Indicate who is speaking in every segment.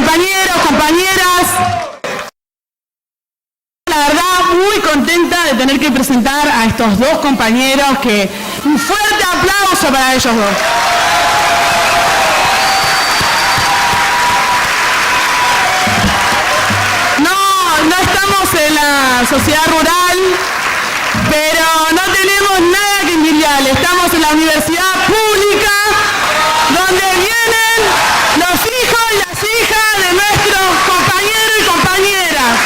Speaker 1: compañeros, compañeras. La verdad, muy contenta de tener que presentar a estos dos compañeros que... Un fuerte aplauso para ellos dos. No estamos en la sociedad rural, pero no tenemos nada que envidiarle. Estamos en la universidad pública, donde vienen los hijos y las hijas de nuestros compañeros y compañeras.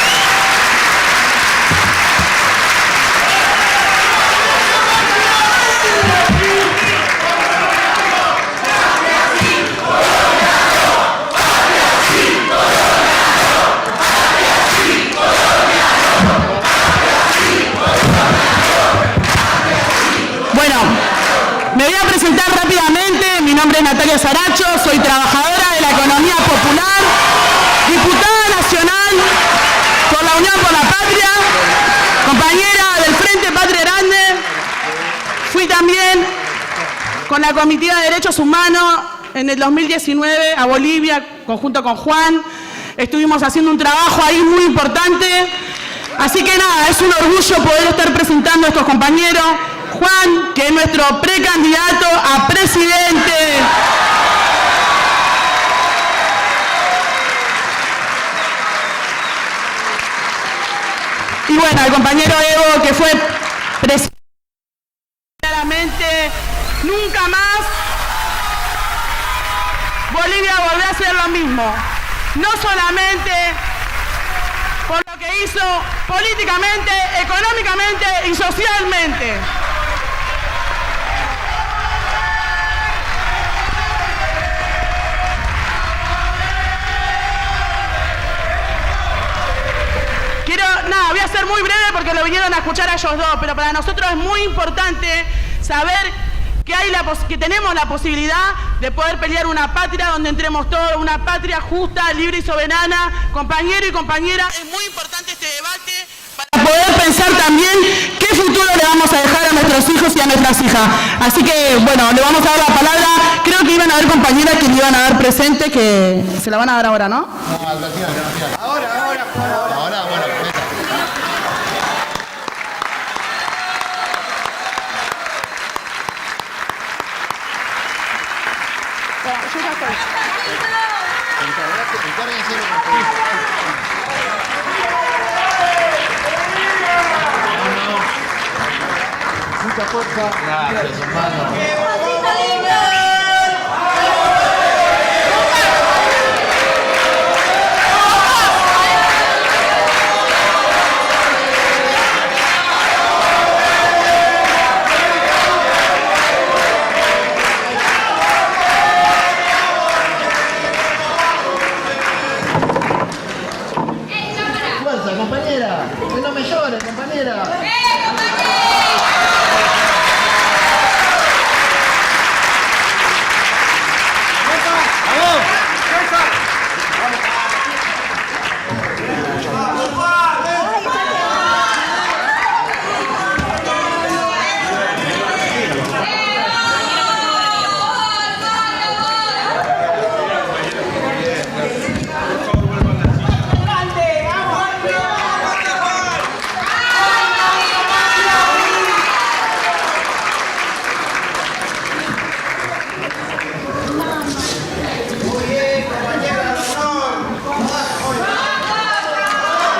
Speaker 1: Bueno, me voy a presentar rápidamente. Mi nombre es Natalia Saracho, soy trabajadora de la economía popular, diputada nacional por la Unión por la Patria, compañera del Frente Patria Grande. Fui también con la Comitiva de Derechos Humanos en el 2019 a Bolivia, conjunto con Juan. Estuvimos haciendo un trabajo ahí muy importante. Así que nada, es un orgullo poder estar presentando a estos compañeros. Juan, que es nuestro precandidato a presidente. Y bueno, el compañero Evo, que fue presidente. Claramente, nunca más Bolivia volverá a hacer lo mismo. No solamente por lo que hizo políticamente, económicamente y socialmente. Voy a ser muy breve porque lo vinieron a escuchar a ellos dos, pero para nosotros es muy importante saber que tenemos la posibilidad de poder pelear una patria donde entremos todos, una patria justa, libre y soberana. Compañero y compañera, es muy importante este debate para poder pensar también qué futuro le vamos a dejar a nuestros hijos y a nuestras hijas. Así que, bueno, le vamos a dar la palabra. Creo que iban a haber compañeras que le iban a dar presente, que se la van a dar ahora, ¿no?
Speaker 2: No, al final. Ahora, bueno.
Speaker 1: Yo ya estoy.
Speaker 2: Mucha fuerza. Gracias, hermano. Compañera, que no me llores, compañera.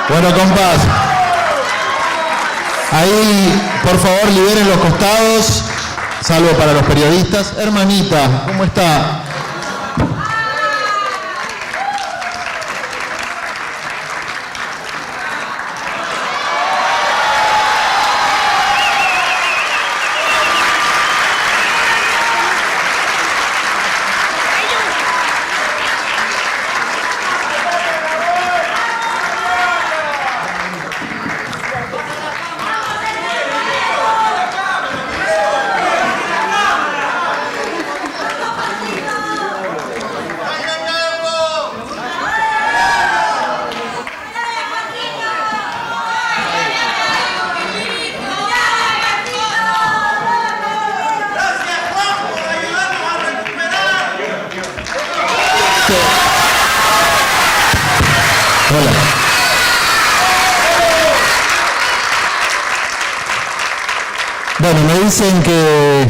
Speaker 3: Bueno, compas, ahí por favor liberen los costados, salvo para los periodistas. Hermanita, ¿cómo está? Hola. Bueno, me dicen que...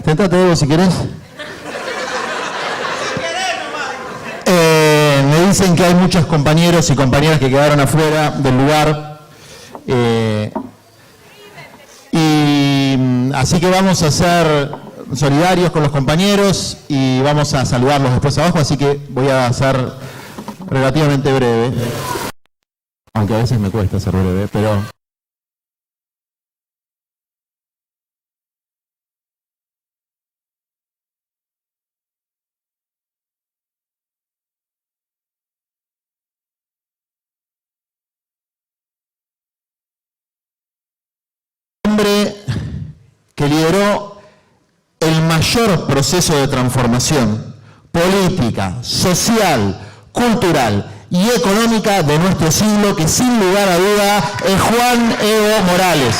Speaker 3: Tentate, Evo, si querés. Me dicen que hay muchos compañeros y compañeras que quedaron afuera del lugar. Así que vamos a ser solidarios con los compañeros y vamos a saludarlos después abajo, así que voy a ser relativamente breve. Aunque a veces me cuesta ser breve, pero... que lideró el mayor proceso de transformación política, social, cultural y económica de nuestro siglo, que sin lugar a duda es Juan Evo Morales.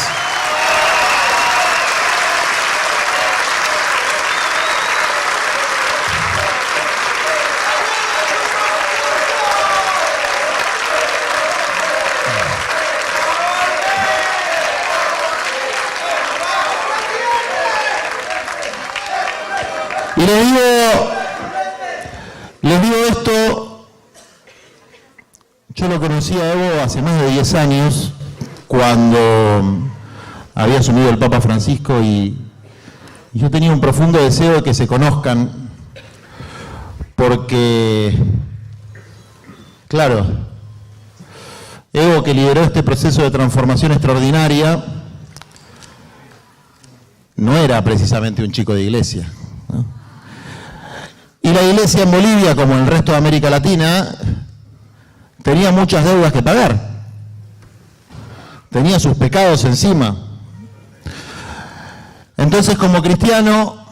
Speaker 3: Y les digo esto, yo lo conocí a Evo hace más de 10 años, cuando había asumido el Papa Francisco, y yo tenía un profundo deseo de que se conozcan, porque, claro, Evo, que lideró este proceso de transformación extraordinaria, no era precisamente un chico de iglesia, ¿no? Y la iglesia en Bolivia, como en el resto de América Latina, tenía muchas deudas que pagar. Tenía sus pecados encima. Entonces, como cristiano,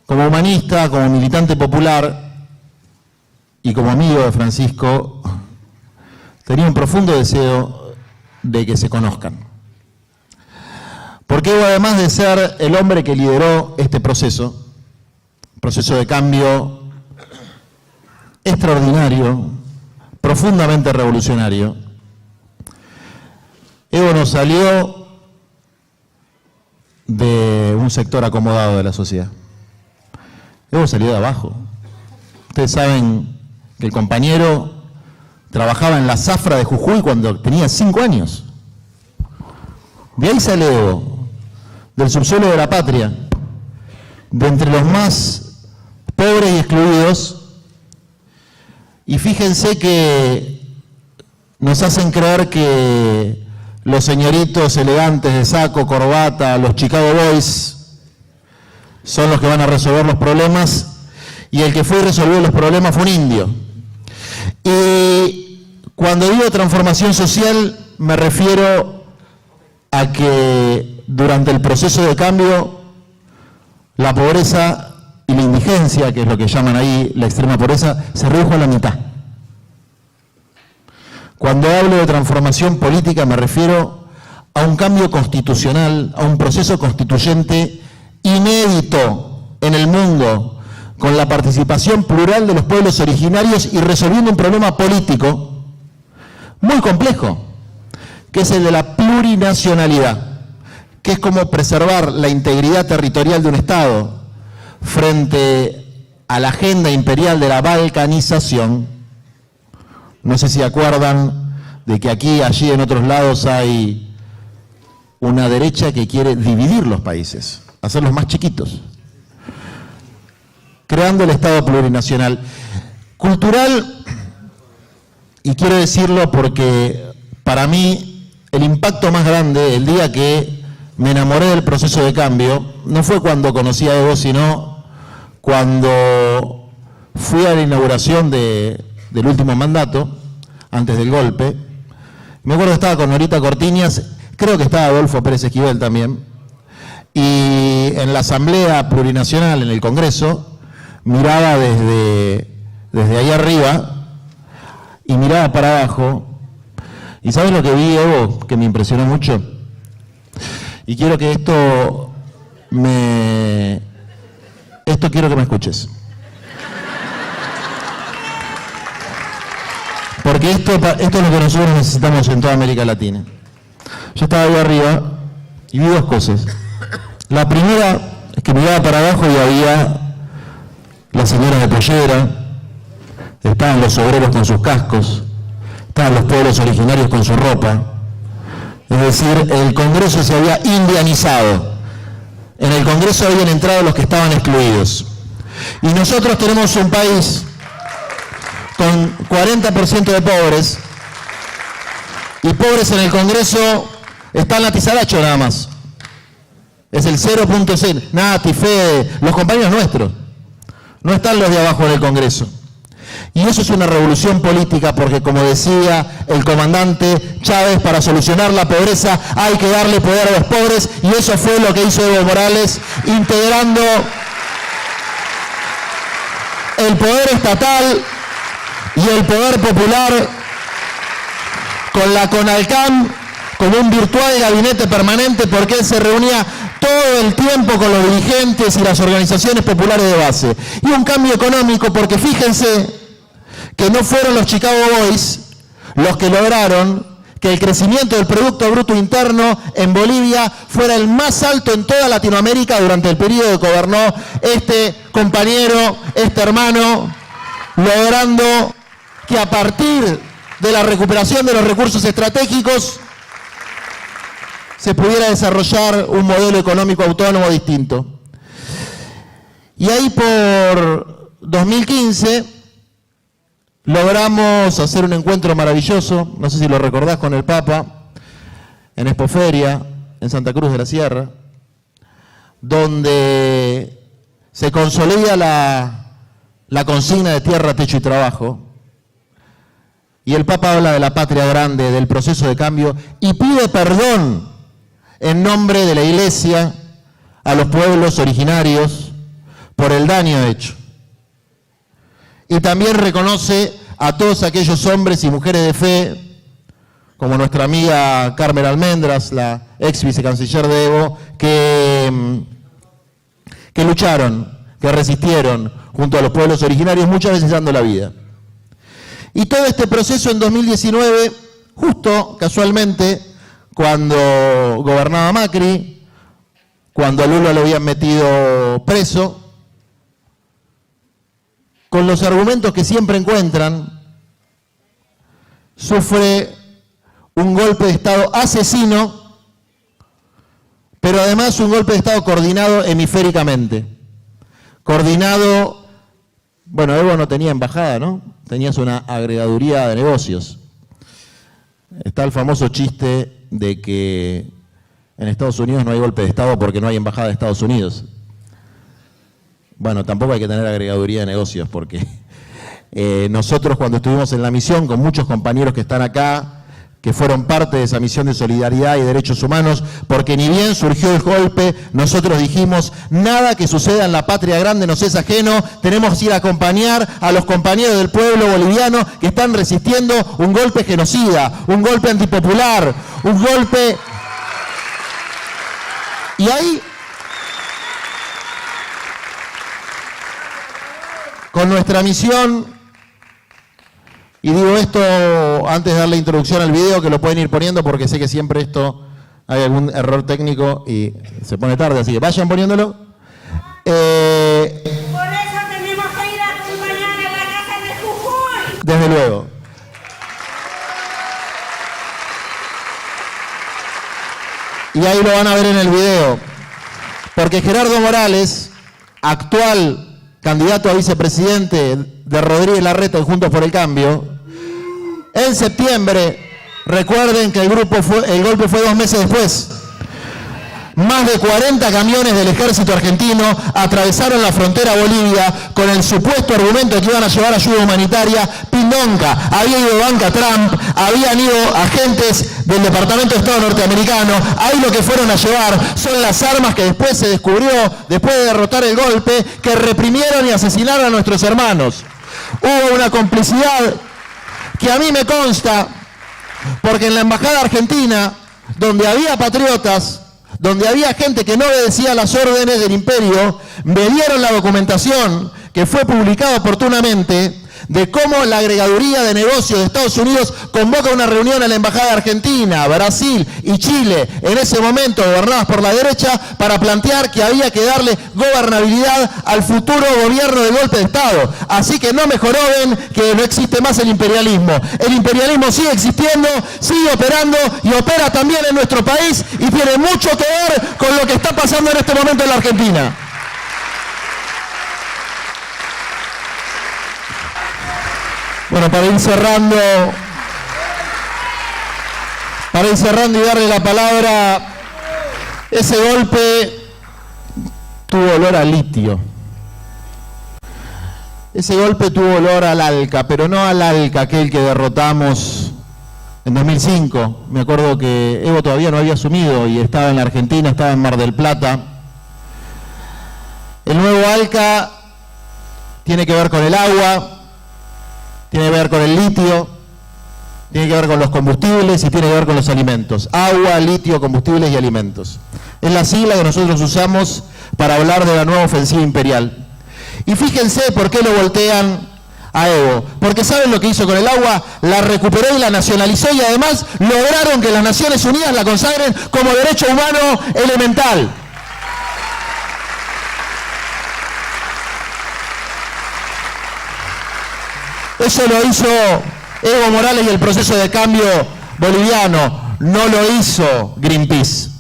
Speaker 3: como humanista, como militante popular y como amigo de Francisco, tenía un profundo deseo de que se conozcan. Porque Evo, además de ser el hombre que lideró este proceso de cambio extraordinario, profundamente revolucionario, Evo no salió de un sector acomodado de la sociedad. Evo salió de abajo. Ustedes saben que el compañero trabajaba en la zafra de Jujuy cuando tenía 5 años. De ahí sale Evo, del subsuelo de la patria, de entre los más pobres y excluidos, y fíjense que nos hacen creer que los señoritos elegantes de saco, corbata, los Chicago Boys, son los que van a resolver los problemas, y el que fue y resolvió los problemas fue un indio. Y cuando digo transformación social, me refiero a que durante el proceso de cambio, la pobreza y la indigencia, que es lo que llaman ahí la extrema pobreza, se redujo a la mitad. Cuando hablo de transformación política me refiero a un cambio constitucional, a un proceso constituyente inédito en el mundo, con la participación plural de los pueblos originarios y resolviendo un problema político muy complejo, que es el de la plurinacionalidad, que es como preservar la integridad territorial de un Estado frente a la agenda imperial de la balcanización. No sé si acuerdan de que aquí, allí, en otros lados hay una derecha que quiere dividir los países, hacerlos más chiquitos, creando el Estado plurinacional. Cultural, y quiero decirlo porque para mí el impacto más grande, el día que me enamoré del proceso de cambio, no fue cuando conocí a Evo, sino cuando fui a la inauguración del último mandato, antes del golpe. Me acuerdo que estaba con Norita Cortiñas, creo que estaba Adolfo Pérez Esquivel también, y en la Asamblea Plurinacional, en el Congreso, miraba desde ahí arriba y miraba para abajo. ¿Y sabes lo que vi, Evo, que me impresionó mucho? Y quiero que quiero que me escuches. porque esto es lo que nosotros necesitamos en toda América Latina. Yo estaba ahí arriba y vi dos cosas. La primera es que miraba para abajo y había las señoras de pollera, estaban los obreros con sus cascos, estaban los pueblos originarios con su ropa. Es decir, el Congreso se había indianizado. En el Congreso habían entrado los que estaban excluidos. Y nosotros tenemos un país con 40% de pobres, y pobres en el Congreso están Nati Saracho nada más. Es el 0.6. Nati, Fede, los compañeros nuestros. No están los de abajo en el Congreso. Y eso es una revolución política porque, como decía el comandante Chávez, para solucionar la pobreza hay que darle poder a los pobres, y eso fue lo que hizo Evo Morales, integrando el poder estatal y el poder popular con la CONALCAM como un virtual gabinete permanente, porque él se reunía todo el tiempo con los dirigentes y las organizaciones populares de base. Y un cambio económico, porque fíjense que no fueron los Chicago Boys los que lograron que el crecimiento del Producto Bruto Interno en Bolivia fuera el más alto en toda Latinoamérica durante el periodo que gobernó este compañero, este hermano, logrando que a partir de la recuperación de los recursos estratégicos se pudiera desarrollar un modelo económico autónomo distinto. Y ahí por 2015 logramos hacer un encuentro maravilloso, no sé si lo recordás, con el Papa, en Expoferia, en Santa Cruz de la Sierra, donde se consolida la consigna de tierra, techo y trabajo. Y el Papa habla de la patria grande, del proceso de cambio, y pide perdón en nombre de la Iglesia a los pueblos originarios por el daño hecho. Y también reconoce a todos aquellos hombres y mujeres de fe, como nuestra amiga Carmen Almendras, la ex vicecanciller de Evo, que lucharon, que resistieron junto a los pueblos originarios, muchas veces dando la vida. Y todo este proceso en 2019, justo casualmente, cuando gobernaba Macri, cuando a Lula lo habían metido preso, con los argumentos que siempre encuentran, sufre un golpe de Estado asesino, pero además un golpe de Estado coordinado hemisféricamente. Coordinado, bueno, Evo no tenía embajada, ¿no? Tenías una agregaduría de negocios. Está el famoso chiste de que en Estados Unidos no hay golpe de Estado porque no hay embajada de Estados Unidos. Bueno, tampoco hay que tener agregaduría de negocios, porque nosotros cuando estuvimos en la misión, con muchos compañeros que están acá, que fueron parte de esa misión de solidaridad y derechos humanos, porque ni bien surgió el golpe, nosotros dijimos, nada que suceda en la patria grande nos es ajeno, tenemos que ir a acompañar a los compañeros del pueblo boliviano que están resistiendo un golpe genocida, un golpe antipopular, un golpe... Y ahí, con nuestra misión, y digo esto antes de dar la introducción al video, que lo pueden ir poniendo porque sé que siempre esto hay algún error técnico y se pone tarde, así que vayan poniéndolo.
Speaker 4: Por eso tenemos que ir a acompañar a la casa de Jujuy.
Speaker 3: Desde luego. Y ahí lo van a ver en el video, porque Gerardo Morales, actual candidato a vicepresidente de Rodríguez Larreta y Juntos por el Cambio, en septiembre, recuerden que el golpe fue 2 meses después, más de 40 camiones del ejército argentino atravesaron la frontera a Bolivia con el supuesto argumento de que iban a llevar ayuda humanitaria. Pindonga, había ido Banca Trump, habían ido agentes del Departamento de Estado norteamericano, ahí lo que fueron a llevar son las armas que después se descubrió, después de derrotar el golpe, que reprimieron y asesinaron a nuestros hermanos. Hubo una complicidad que a mí me consta, porque en la embajada argentina, donde había patriotas, donde había gente que no obedecía las órdenes del imperio, me dieron la documentación que fue publicada oportunamente de cómo la agregaduría de negocios de Estados Unidos convoca una reunión en la Embajada de Argentina, Brasil y Chile, en ese momento gobernadas por la derecha, para plantear que había que darle gobernabilidad al futuro gobierno de golpe de Estado. Así que no me joroben que no existe más el imperialismo. El imperialismo sigue existiendo, sigue operando y opera también en nuestro país y tiene mucho que ver con lo que está pasando en este momento en la Argentina. Bueno, para ir cerrando y darle la palabra, ese golpe tuvo olor a litio. Ese golpe tuvo olor al ALCA, pero no al ALCA, aquel que derrotamos en 2005. Me acuerdo que Evo todavía no había asumido y estaba en la Argentina, estaba en Mar del Plata. El nuevo ALCA tiene que ver con el agua, tiene que ver con el litio, tiene que ver con los combustibles y tiene que ver con los alimentos. Agua, litio, combustibles y alimentos. Es la sigla que nosotros usamos para hablar de la nueva ofensiva imperial. Y fíjense por qué lo voltean a Evo. Porque ¿saben lo que hizo con el agua? La recuperó y la nacionalizó y además lograron que las Naciones Unidas la consagren como derecho humano elemental. Eso lo hizo Evo Morales y el proceso de cambio boliviano, no lo hizo Greenpeace.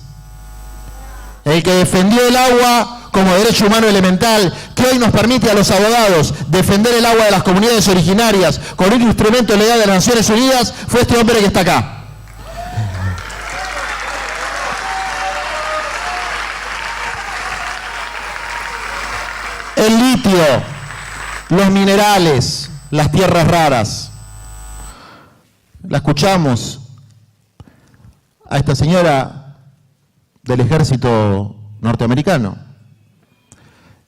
Speaker 3: El que defendió el agua como derecho humano elemental, que hoy nos permite a los abogados defender el agua de las comunidades originarias con un instrumento legal de las Naciones Unidas, fue este hombre que está acá. El litio, los minerales, las tierras raras. La escuchamos a esta señora del ejército norteamericano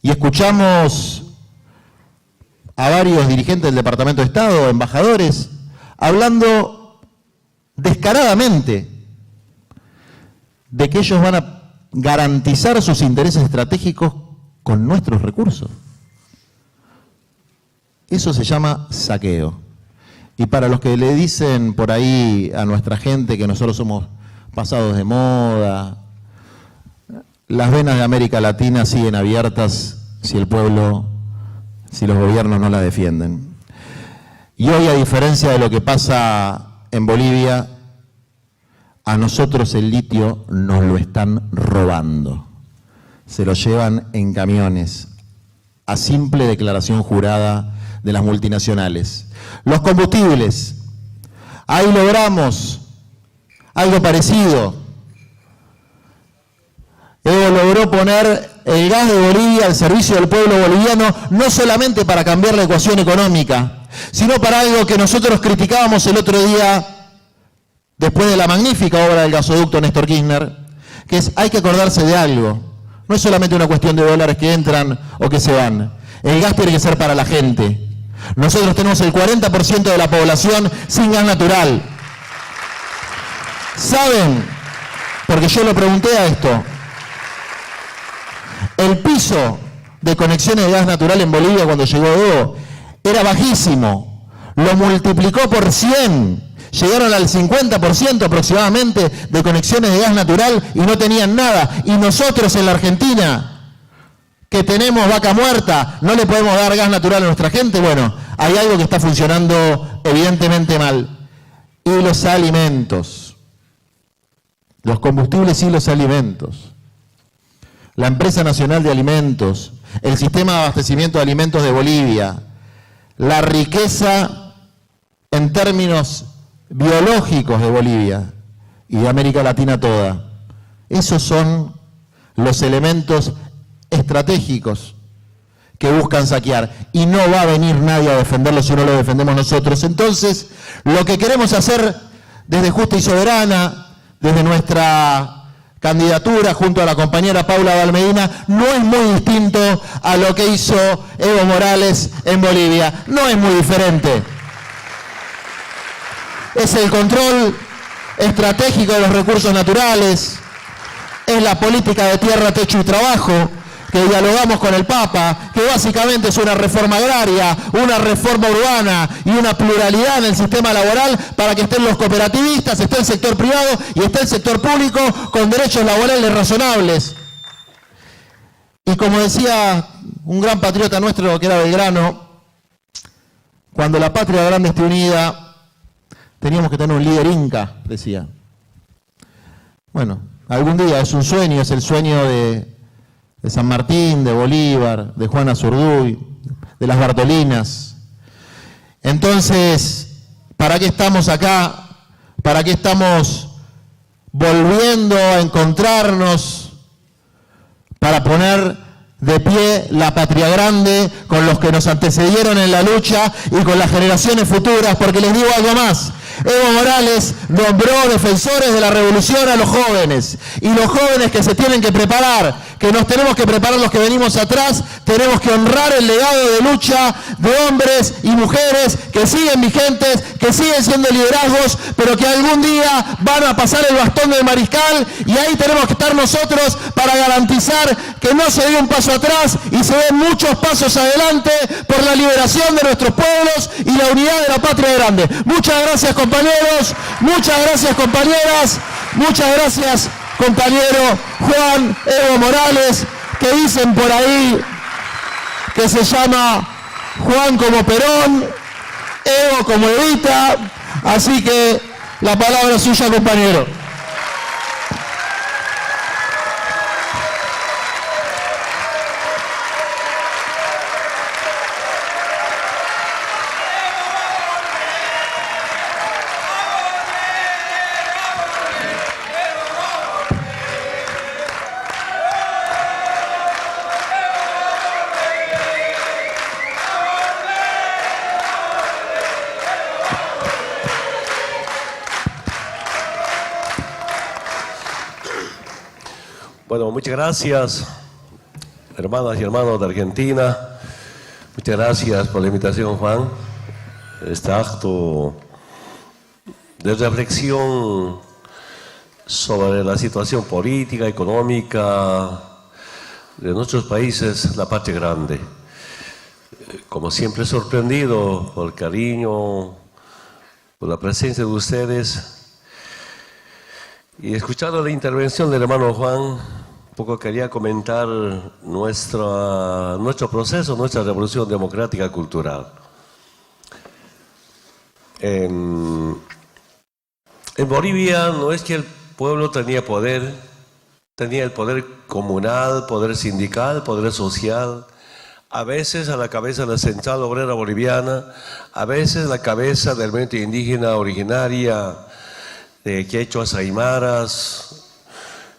Speaker 3: y escuchamos a varios dirigentes del Departamento de Estado, embajadores, hablando descaradamente de que ellos van a garantizar sus intereses estratégicos con nuestros recursos. Eso se llama saqueo. Y para los que le dicen por ahí a nuestra gente que nosotros somos pasados de moda, las venas de América Latina siguen abiertas si el pueblo, si los gobiernos no la defienden. Y hoy, a diferencia de lo que pasa en Bolivia, a nosotros el litio nos lo están robando. Se lo llevan en camiones, a simple declaración jurada de las multinacionales. Los combustibles, ahí logramos algo parecido. Evo logró poner el gas de Bolivia al servicio del pueblo boliviano, no solamente para cambiar la ecuación económica, sino para algo que nosotros criticábamos el otro día, después de la magnífica obra del gasoducto Néstor Kirchner, que es, hay que acordarse de algo. No es solamente una cuestión de dólares que entran o que se van. El gas tiene que ser para la gente. Nosotros tenemos el 40% de la población sin gas natural. ¿Saben? Porque yo lo pregunté a esto. El piso de conexiones de gas natural en Bolivia cuando llegó Evo era bajísimo. Lo multiplicó por 100. Llegaron al 50% aproximadamente de conexiones de gas natural y no tenían nada. Y nosotros en la Argentina, que tenemos vaca muerta, no le podemos dar gas natural a nuestra gente. Bueno, hay algo que está funcionando evidentemente mal. Y los alimentos, los combustibles y los alimentos. La Empresa Nacional de Alimentos, el Sistema de Abastecimiento de Alimentos de Bolivia, la riqueza en términos biológicos de Bolivia y de América Latina toda. Esos son los elementos estratégicos que buscan saquear y no va a venir nadie a defenderlo si no lo defendemos nosotros. Entonces, lo que queremos hacer desde Justa y Soberana, desde nuestra candidatura junto a la compañera Paula Valmedina, no es muy distinto a lo que hizo Evo Morales en Bolivia, no es muy diferente. Es el control estratégico de los recursos naturales, es la política de tierra, techo y trabajo, que dialogamos con el Papa, que básicamente es una reforma agraria, una reforma urbana y una pluralidad en el sistema laboral para que estén los cooperativistas, esté el sector privado y esté el sector público con derechos laborales razonables. Y como decía un gran patriota nuestro que era Belgrano, cuando la patria grande esté unida, teníamos que tener un líder inca, decía. Bueno, algún día es un sueño, es el sueño de San Martín, de Bolívar, de Juan Azurduy, de las Bartolinas. Entonces, ¿para qué estamos acá? ¿Para qué estamos volviendo a encontrarnos? Para poner de pie la patria grande con los que nos antecedieron en la lucha y con las generaciones futuras, porque les digo algo más. Evo Morales nombró defensores de la revolución a los jóvenes, y los jóvenes que se tienen que preparar, que nos tenemos que preparar los que venimos atrás, tenemos que honrar el legado de lucha de hombres y mujeres que siguen vigentes, que siguen siendo liderazgos, pero que algún día van a pasar el bastón del mariscal, y ahí tenemos que estar nosotros para garantizar que no se dé un paso atrás y se den muchos pasos adelante por la liberación de nuestros pueblos y la unidad de la patria grande. Muchas gracias, compañeros, muchas gracias, compañeras, muchas gracias, compañero Juan Evo Morales, que dicen por ahí que se llama Juan como Perón, Evo como Evita, así que la palabra es suya, compañero.
Speaker 5: Bueno, muchas gracias, hermanas y hermanos de Argentina. Muchas gracias por la invitación, Juan. Este acto de reflexión sobre la situación política, económica de nuestros países, la patria grande. Como siempre, sorprendido por el cariño, por la presencia de ustedes. Y escuchando la intervención del hermano Juan, un poco quería comentar nuestro proceso, nuestra revolución democrática cultural. En Bolivia no es que el pueblo tenía poder, tenía el poder comunal, poder sindical, poder social, a veces a la cabeza de la Central Obrera Boliviana, a veces la cabeza del movimiento indígena originaria de quechuas aymaras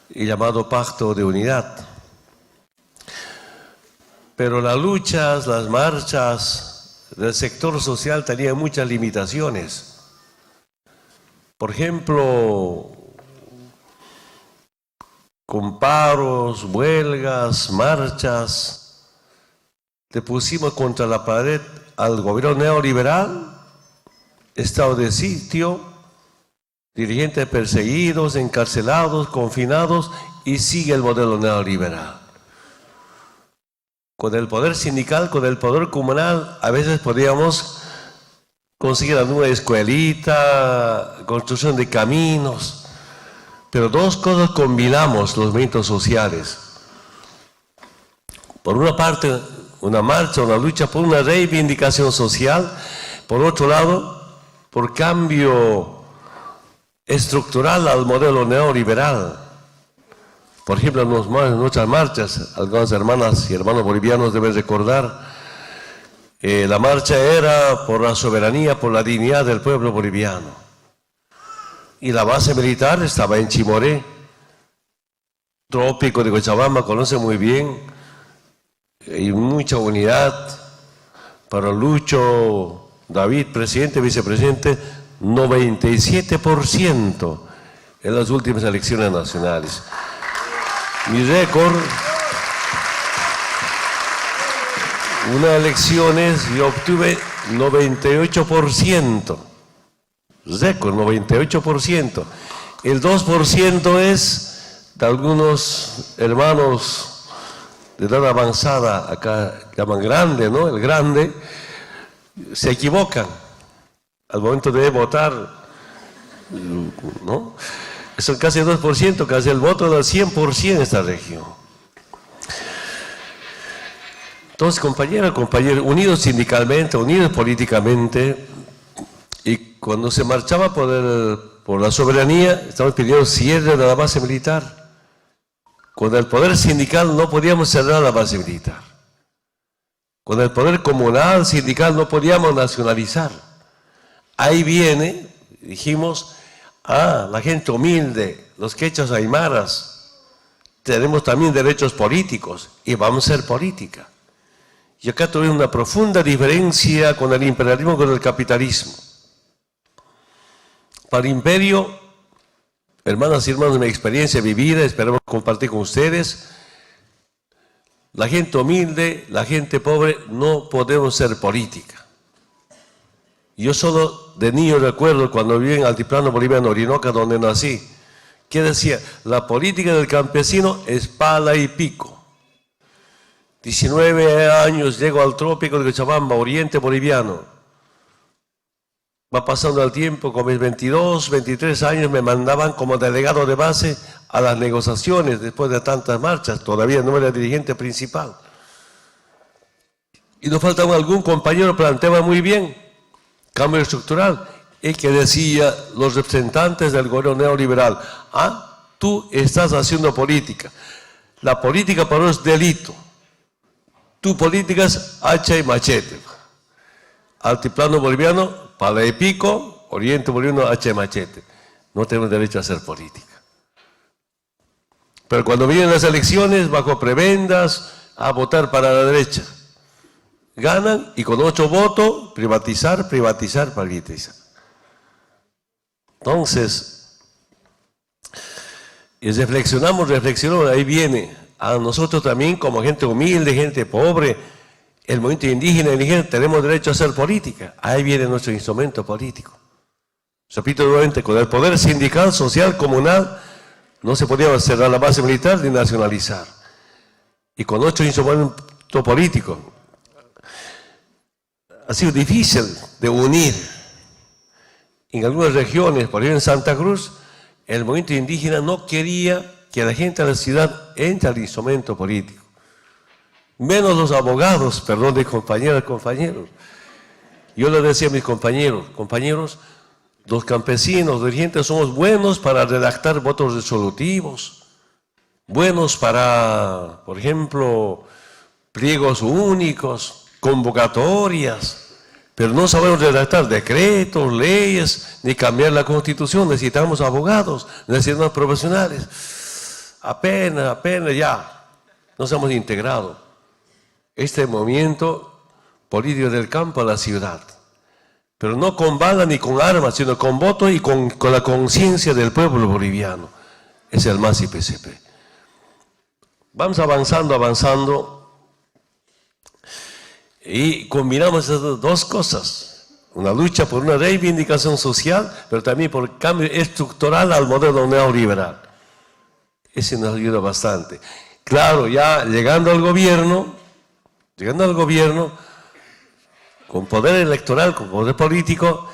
Speaker 5: y llamado Pacto de Unidad. Pero las luchas, las marchas del sector social tenían muchas limitaciones. Por ejemplo, con paros, huelgas, marchas, le pusimos contra la pared al gobierno neoliberal, estado de sitio, dirigentes perseguidos, encarcelados, confinados, y sigue el modelo neoliberal. Con el poder sindical, con el poder comunal, a veces podíamos conseguir alguna escuelita, construcción de caminos, pero dos cosas combinamos los movimientos sociales. Por una parte, una marcha, una lucha por una reivindicación social, por otro lado, por cambio estructural al modelo neoliberal. Por ejemplo, en nuestras marchas, algunas hermanas y hermanos bolivianos deben recordar, la marcha era por la soberanía, por la dignidad del pueblo boliviano. Y la base militar estaba en Chimoré, trópico de Cochabamba, conoce muy bien, y mucha unidad para Lucho, David, presidente, vicepresidente, 97% en las últimas elecciones nacionales. Mi récord, unas elecciones yo obtuve 98%, récord 98%. El 2% es de algunos hermanos de edad avanzada, acá llaman grande, ¿no? El grande, se equivocan al momento de votar, ¿no? Son casi el 2%, casi el voto del 100% en esta región. Entonces, compañeras, compañeros, unidos sindicalmente, unidos políticamente, y cuando se marchaba por la soberanía, estamos pidiendo cierre de la base militar. Con el poder sindical no podíamos cerrar la base militar. Con el poder comunal, sindical, no podíamos nacionalizar. Ahí viene, dijimos, la gente humilde, los quechas aymaras, tenemos también derechos políticos y vamos a hacer política. Y acá tuvimos una profunda diferencia con el imperialismo y con el capitalismo. Para el imperio, hermanas y hermanos, mi experiencia vivida, esperamos compartir con ustedes, la gente humilde, la gente pobre, no podemos ser política. Yo solo de niño recuerdo cuando viví en Altiplano Boliviano, Orinoca, donde nací, que decía, la política del campesino es pala y pico. 19 años llego al trópico de Cochabamba, oriente boliviano. Va pasando el tiempo, con mis 22, 23 años me mandaban como delegado de base a las negociaciones después de tantas marchas. Todavía no era dirigente principal. Y nos faltaba algún compañero, planteaba muy bien, cambio estructural, y que decía los representantes del gobierno neoliberal, tú estás haciendo política. La política para nosotros es delito. Tu política es hacha y machete. Altiplano boliviano, pala y pico, oriente boliviano, hacha y machete. No tenemos derecho a hacer política. Pero cuando vienen las elecciones, bajo prebendas, a votar para la derecha. Ganan y con 8 votos, privatizar, privatizar, privatizar. Entonces, y reflexionamos, ahí viene a nosotros también como gente humilde, gente pobre, el movimiento indígena, tenemos derecho a hacer política. Ahí viene nuestro instrumento político. Repito nuevamente, con el poder sindical, social, comunal, no se podía cerrar la base militar ni nacionalizar. Y con nuestro instrumento político, ha sido difícil de unir. En algunas regiones, por ejemplo en Santa Cruz, el movimiento indígena no quería que la gente de la ciudad entre al instrumento político. Menos los abogados, perdón, de compañeras, compañeros. Yo le decía a mis compañeros, los campesinos, los dirigentes somos buenos para redactar votos resolutivos, buenos para, por ejemplo, pliegos únicos, convocatorias, pero no sabemos redactar decretos, leyes, ni cambiar la Constitución. Necesitamos abogados, necesitamos profesionales. Apenas ya nos hemos integrado. Este movimiento político del campo a la ciudad. Pero no con bala ni con armas, sino con voto y con la conciencia del pueblo boliviano. Es el MAS y PCP. Vamos avanzando. Y combinamos esas dos cosas. Una lucha por una reivindicación social, pero también por cambio estructural al modelo neoliberal. Ese nos ayuda bastante. Claro, ya llegando al gobierno, con poder electoral, con poder político,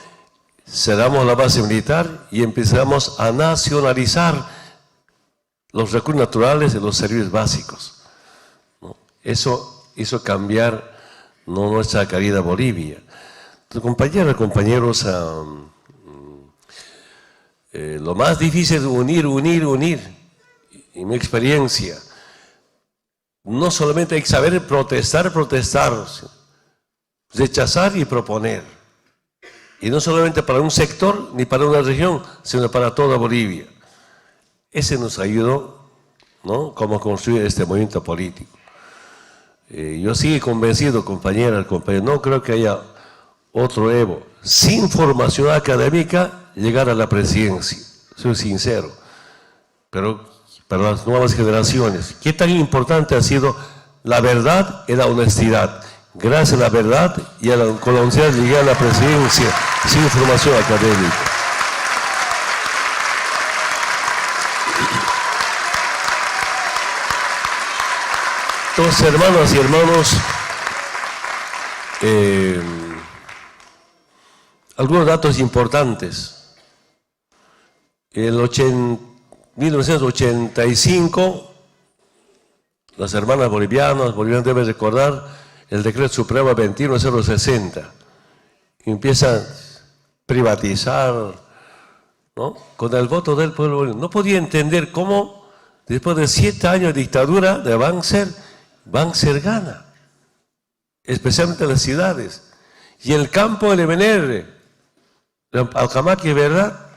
Speaker 5: cerramos la base militar y empezamos a nacionalizar los recursos naturales y los servicios básicos, ¿no? Eso hizo cambiar nuestra querida Bolivia. Entonces, compañeros, lo más difícil es unir, en mi experiencia. No solamente hay que saber protestar, rechazar y proponer. Y no solamente para un sector ni para una región, sino para toda Bolivia. Ese nos ayudó, ¿no?, cómo construir este movimiento político. Yo sigo convencido, compañeros, no creo que haya otro Evo sin formación académica llegar a la presidencia. Soy sincero. Pero para las nuevas generaciones, ¿qué tan importante ha sido la verdad y la honestidad? Gracias a la verdad y con la honestidad llegué a la presidencia sin formación académica. Entonces, hermanas y hermanos, algunos datos importantes. En 1985, las hermanas bolivianas deben recordar el decreto supremo 21060. Empiezan a privatizar, ¿no? Con el voto del pueblo boliviano. No podía entender cómo, después de 7 años de dictadura de Banzer gana, especialmente en las ciudades. Y el campo del MNR, Alcamaqui, ¿verdad?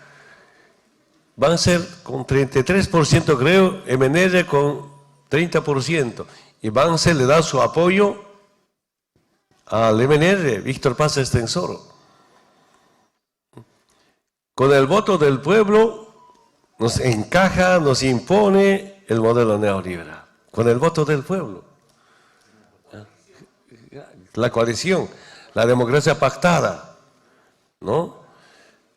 Speaker 5: Banzer con 33%, creo, MNR con 30%. Y Banzer le da su apoyo al MNR, Víctor Paz Extensoro. Con el voto del pueblo nos encaja, nos impone el modelo neoliberal. Con el voto del pueblo. La coalición, la democracia pactada, ¿no?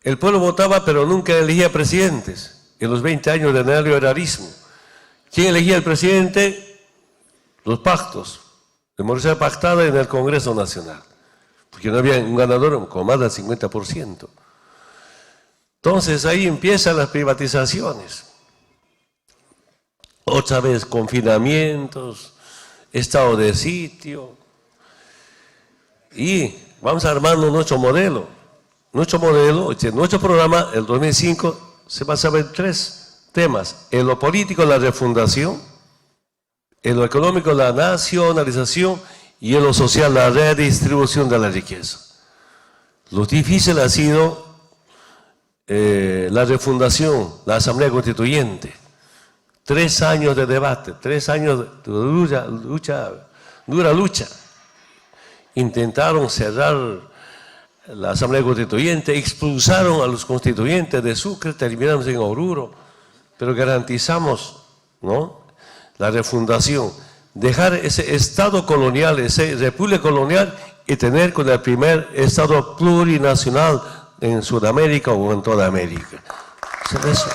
Speaker 5: El pueblo votaba, pero nunca elegía presidentes en los 20 años del neoliberalismo. ¿Quién elegía el presidente? Los pactos, democracia pactada en el Congreso Nacional, porque no había un ganador con más del 50%. Entonces ahí empiezan las privatizaciones. Otra vez confinamientos, estado de sitio. Y vamos armando nuestro modelo. Nuestro programa, el 2005, se basaba en 3 temas. En lo político, la refundación. En lo económico, la nacionalización. Y en lo social, la redistribución de la riqueza. Lo difícil ha sido la refundación, la Asamblea Constituyente. 3 años de debate, 3 años de dura lucha. Intentaron cerrar la Asamblea Constituyente, expulsaron a los constituyentes de Sucre, terminamos en Oruro, pero garantizamos, ¿no?, la refundación, dejar ese Estado colonial, esa República colonial y tener con el primer Estado plurinacional en Sudamérica o en toda América. ¿Sabes eso?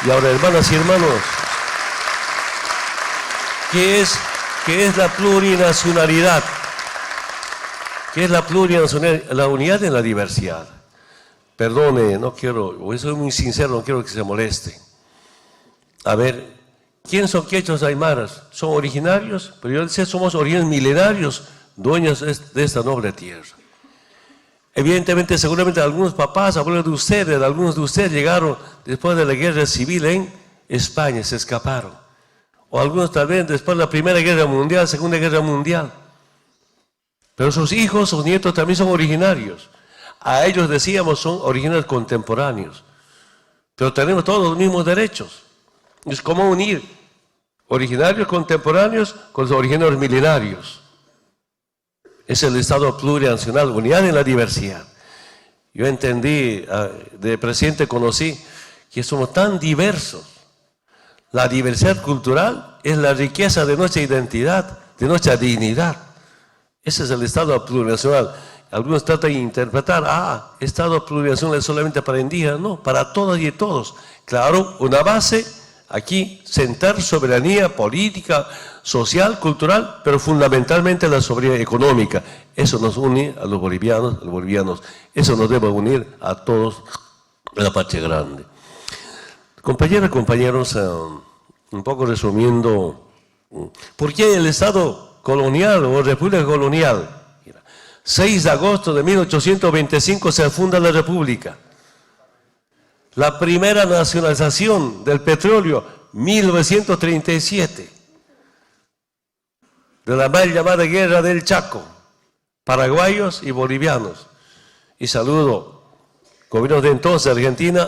Speaker 5: Y ahora, hermanas y hermanos, ¿qué es la plurinacionalidad? ¿Qué es la plurinacionalidad? La unidad en la diversidad. Perdone, no quiero, hoy soy muy sincero, no quiero que se moleste. A ver, ¿quién son quechos aymaras? Son originarios, pero yo decía, somos originarios milenarios, dueños de esta noble tierra. Evidentemente, seguramente algunos papás, abuelos de ustedes, algunos de ustedes llegaron después de la guerra civil en España, se escaparon. O algunos tal vez después de la Primera Guerra Mundial, Segunda Guerra Mundial. Pero sus hijos, sus nietos también son originarios. A ellos decíamos son originarios contemporáneos. Pero tenemos todos los mismos derechos. Es como unir originarios contemporáneos con los originarios milenarios. Es el Estado plurinacional, unidad en la diversidad. Yo entendí, de presidente conocí, que somos tan diversos. La diversidad cultural es la riqueza de nuestra identidad, de nuestra dignidad. Ese es el Estado plurinacional. Algunos tratan de interpretar, Estado plurinacional es solamente para indígenas. No, para todas y todos. Claro, una base, aquí, sentar soberanía política, social, cultural, pero fundamentalmente la soberanía económica. Eso nos une a los bolivianos. Eso nos debe unir a todos en la patria grande. Compañeras y compañeros, un poco resumiendo, ¿por qué el Estado colonial o República colonial? 6 de agosto de 1825 se funda la República. La primera nacionalización del petróleo, 1937. De la mal llamada Guerra del Chaco, paraguayos y bolivianos. Y saludo, gobierno de entonces, Argentina,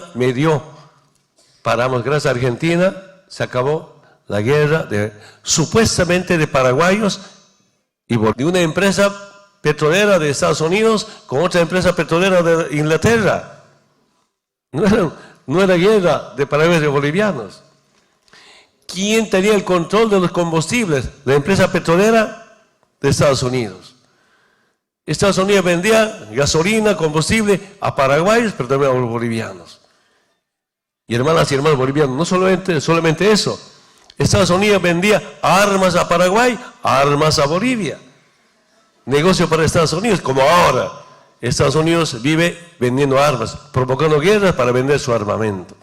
Speaker 5: paramos, gracias a Argentina, se acabó la guerra supuestamente de paraguayos y de una empresa petrolera de Estados Unidos con otra empresa petrolera de Inglaterra. No era guerra de paraguayos y bolivianos. ¿Quién tenía el control de los combustibles? La empresa petrolera de Estados Unidos. Estados Unidos vendía gasolina, combustible a paraguayos, pero también a los bolivianos. Y hermanas y hermanos bolivianos, no solamente eso. Estados Unidos vendía armas a Paraguay, armas a Bolivia. Negocio para Estados Unidos, como ahora. Estados Unidos vive vendiendo armas, provocando guerras para vender su armamento.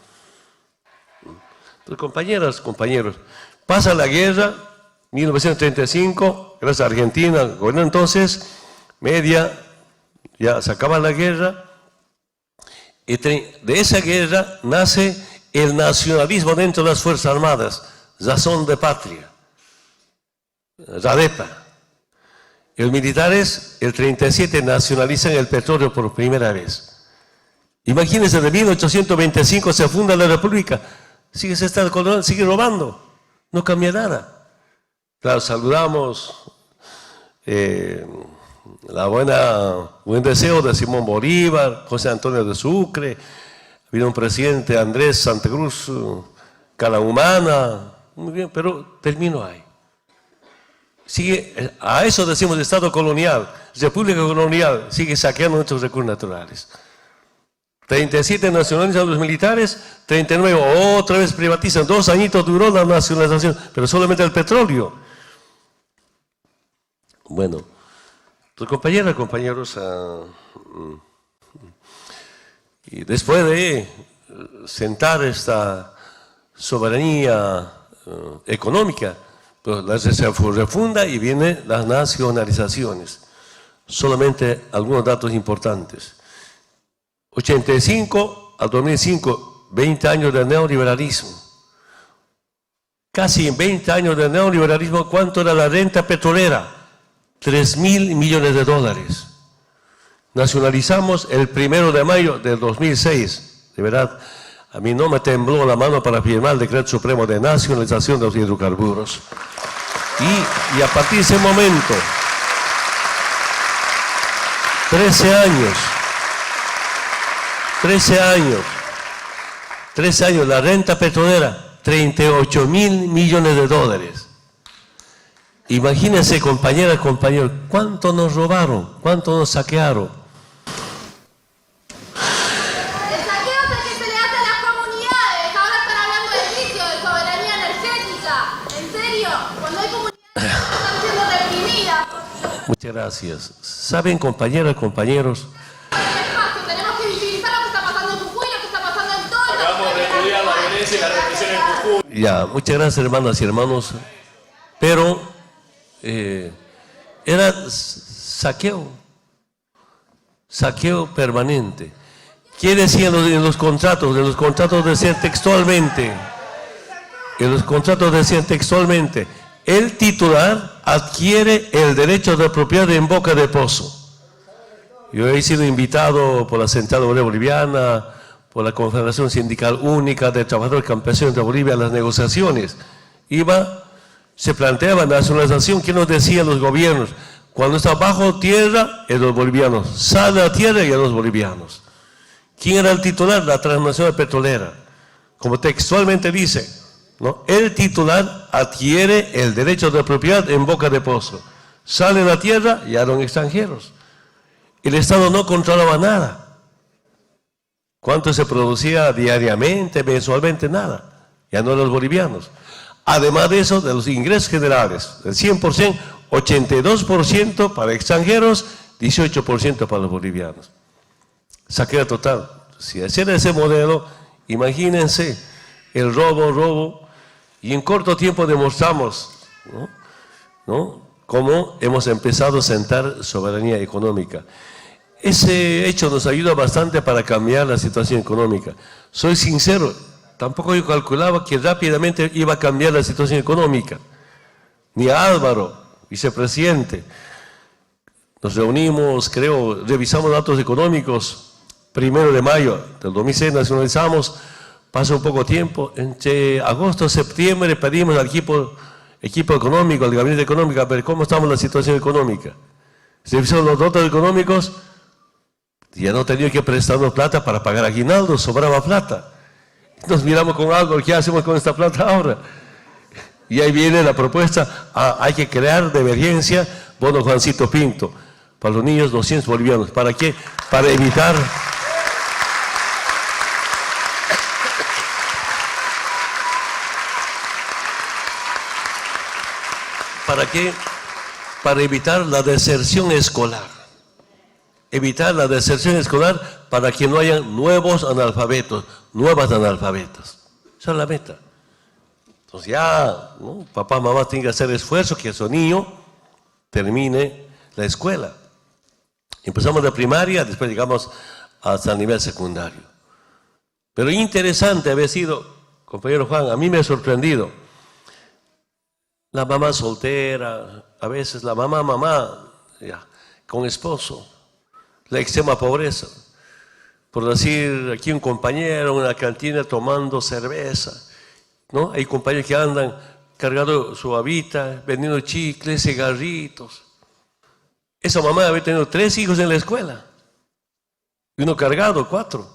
Speaker 5: Entonces, compañeras, compañeros, pasa la guerra, 1935, gracias a Argentina, gobierno entonces, media, ya se acaba la guerra, y de esa guerra nace el nacionalismo dentro de las Fuerzas Armadas, razón de patria, RADEPA. Los militares, el 37, nacionalizan el petróleo por primera vez. Imagínense, de 1825 se funda la República, sigue robando, no cambia nada. Claro, saludamos buen deseo de Simón Bolívar, José Antonio de Sucre, vino un presidente Andrés Santa Cruz, Calahumana, muy bien, pero termino ahí. Sigue, a eso decimos Estado colonial, República colonial, sigue saqueando nuestros recursos naturales. 37 nacionalizan los militares, 39 otra vez privatizan, 2 añitos duró la nacionalización, pero solamente el petróleo. Bueno, tus compañeras, compañeros, y después de sentar esta soberanía económica, pues se refunda y vienen las nacionalizaciones. Solamente algunos datos importantes. 85 al 2005, 20 años de neoliberalismo. Casi en 20 años de neoliberalismo, ¿cuánto era la renta petrolera? 3.000 millones de dólares. Nacionalizamos el 1 de mayo del 2006. De verdad, a mí no me tembló la mano para firmar el decreto supremo de nacionalización de los hidrocarburos. Y a partir de ese momento, 13 años, la renta petrolera, 38.000 millones de dólares. Imagínense, compañeras, compañeros, cuánto nos robaron, cuánto nos saquearon.
Speaker 4: El saqueo es el que se le hace a las comunidades. Ahora están hablando de juicio, de soberanía energética. En serio, cuando hay comunidades que están siendo reprimidas.
Speaker 5: Muchas gracias. ¿Saben, compañeras, compañeros?
Speaker 4: Tenemos que visibilizar lo que está pasando en Jujuy, lo que está pasando en todo.
Speaker 6: Vamos a repudiar la violencia y la represión en Jujuy.
Speaker 5: Ya, muchas gracias, hermanas y hermanos. Pero era saqueo permanente. ¿Qué decían en los contratos? En los contratos decían textualmente, el titular adquiere el derecho de propiedad en boca de pozo. Yo he sido invitado por la Central Obrera Boliviana, por la Confederación Sindical Única de Trabajadores Campesinos de Bolivia a las negociaciones. Se planteaba nacionalización. ¿Qué nos decían los gobiernos? Cuando está bajo tierra, es los bolivianos. Sale a tierra y a los bolivianos. ¿Quién era el titular? La transnacional petrolera. Como textualmente dice, ¿no? El titular adquiere el derecho de propiedad en boca de pozo. Sale a la tierra y eran extranjeros. El Estado no controlaba nada. ¿Cuánto se producía diariamente, mensualmente? Nada. Ya no los bolivianos. Además de eso, de los ingresos generales, del 100%, 82% para extranjeros, 18% para los bolivianos. Saqueo total. Si ese era ese modelo, imagínense el robo, y en corto tiempo demostramos, ¿no? Cómo hemos empezado a sentar soberanía económica. Ese hecho nos ayuda bastante para cambiar la situación económica. Soy sincero, tampoco yo calculaba que rápidamente iba a cambiar la situación económica. Ni a Álvaro, vicepresidente. Nos reunimos, revisamos datos económicos. 1 de mayo del 2006 nacionalizamos. Pasa un poco tiempo. Entre agosto y septiembre pedimos al equipo económico, al gabinete económico, a ver cómo estamos en la situación económica. Revisaron los datos económicos. Ya no tenía que prestarnos plata para pagar aguinaldo, sobraba plata. Nos miramos con algo, ¿qué hacemos con esta plata ahora? Y ahí viene la propuesta, hay que crear de emergencia bono Juancito Pinto, para los niños 200 bolivianos. ¿Para qué? Para evitar ¿Para qué? Para evitar la deserción escolar. Evitar la deserción escolar para que no haya nuevos analfabetos, nuevas analfabetas. Esa es la meta. Entonces ya, ¿no? Papá, mamá tienen que hacer esfuerzo que su niño termine la escuela. Empezamos de primaria, después llegamos hasta el nivel secundario. Pero interesante había sido, compañero Juan, a mí me ha sorprendido. La mamá soltera, a veces la mamá, ya, con esposo, la extrema pobreza. Por decir, aquí un compañero en una cantina tomando cerveza, ¿no? Hay compañeros que andan cargando su habita, vendiendo chicles, cigarritos. Esa mamá había tenido 3 hijos en la escuela. Y uno cargado, 4.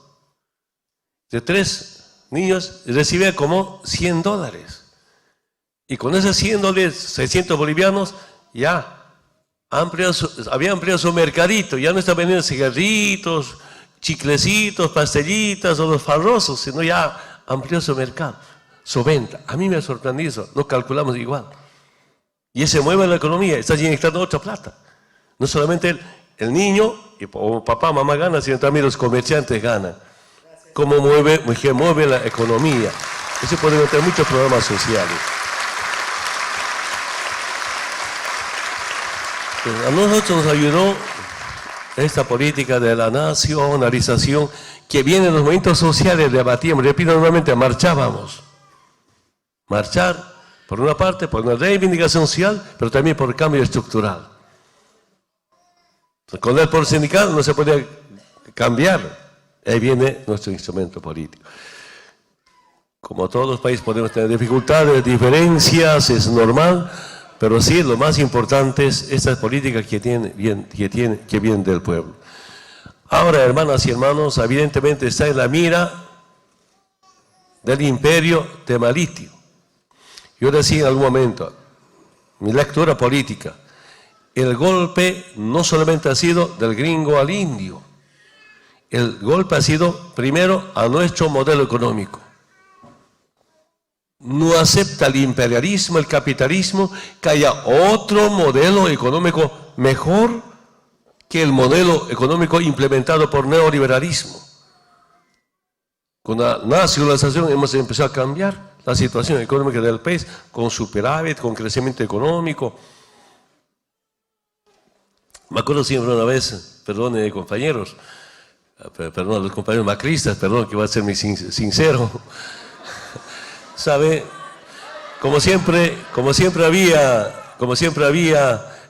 Speaker 5: De 3 niños recibía como $100. Y con esos $100, 600 bolivianos, ya había ampliado su mercadito. Ya no está vendiendo cigarritos, chiclecitos, pastellitas o los farrosos, sino ya amplió su mercado, su venta. A mí me ha sorprendido eso, no calculamos igual. Y ese mueve la economía, está inyectando otra plata. No solamente el niño, o papá, mamá gana, sino también los comerciantes ganan. ¿Cómo mueve la economía? Eso puede meter muchos programas sociales. A nosotros nos ayudó esta política de la nacionalización que viene en los movimientos sociales, debatíamos, repito nuevamente, marchábamos. Marchar, por una parte, por una reivindicación social, pero también por cambio estructural. Con el por sindical no se puede cambiar. Ahí viene nuestro instrumento político. Como todos los países podemos tener dificultades, diferencias, es normal, pero sí lo más importante es esta política que viene del pueblo. Ahora, hermanas y hermanos, evidentemente está en la mira del imperio temalítio. Yo decía en algún momento, mi lectura política, el golpe no solamente ha sido del gringo al indio, el golpe ha sido primero a nuestro modelo económico. No acepta el imperialismo, el capitalismo, que haya otro modelo económico mejor que el modelo económico implementado por neoliberalismo. Con la nacionalización hemos empezado a cambiar la situación económica del país, con superávit, con crecimiento económico. Me acuerdo siempre una vez, perdón compañeros, perdón los compañeros macristas, perdón que voy a ser muy sincero, ¿sabe? Como siempre había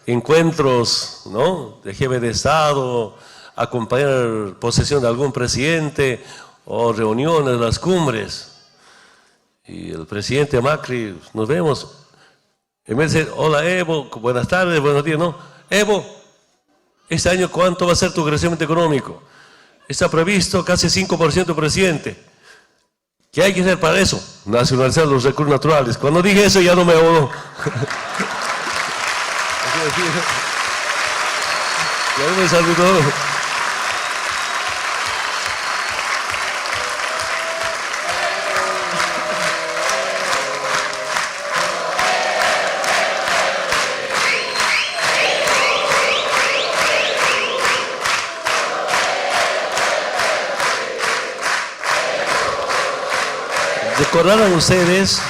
Speaker 5: encuentros, ¿no?, de jefe de Estado, acompañar posesión de algún presidente o reuniones, las cumbres. Y el presidente Macri, nos vemos, en vez de decir, hola Evo, buenas tardes, buenos días, no, Evo, este año ¿cuánto va a ser tu crecimiento económico? Está previsto casi 5%, presidente. ¿Qué hay que hacer para eso? Nacionalizar los recursos naturales. Cuando dije eso ya no me habló. Ya me saludó. Recordarán ustedes,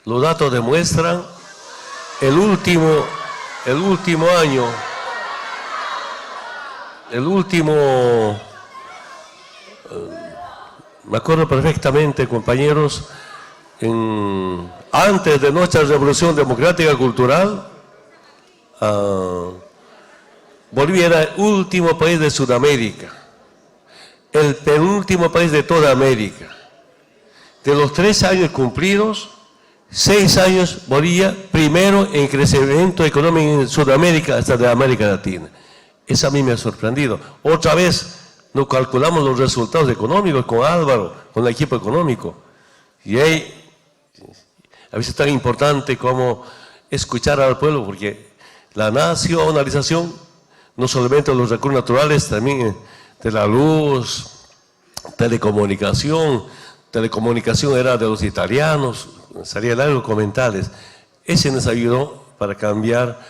Speaker 5: los datos demuestran, el último año, me acuerdo perfectamente, compañeros, antes de nuestra revolución democrática cultural, Bolivia era el último país de Sudamérica, el penúltimo país de toda América. De los 3 años cumplidos, 6 años Bolivia primero en crecimiento económico en Sudamérica hasta de América Latina. Eso a mí me ha sorprendido. Otra vez no calculamos los resultados económicos con Álvaro, con el equipo económico. Y ahí, a veces es tan importante como escuchar al pueblo, porque la nacionalización, no solamente de los recursos naturales, también de la luz, telecomunicación era de los italianos, salía largo comentarles. Ese nos ayudó para cambiar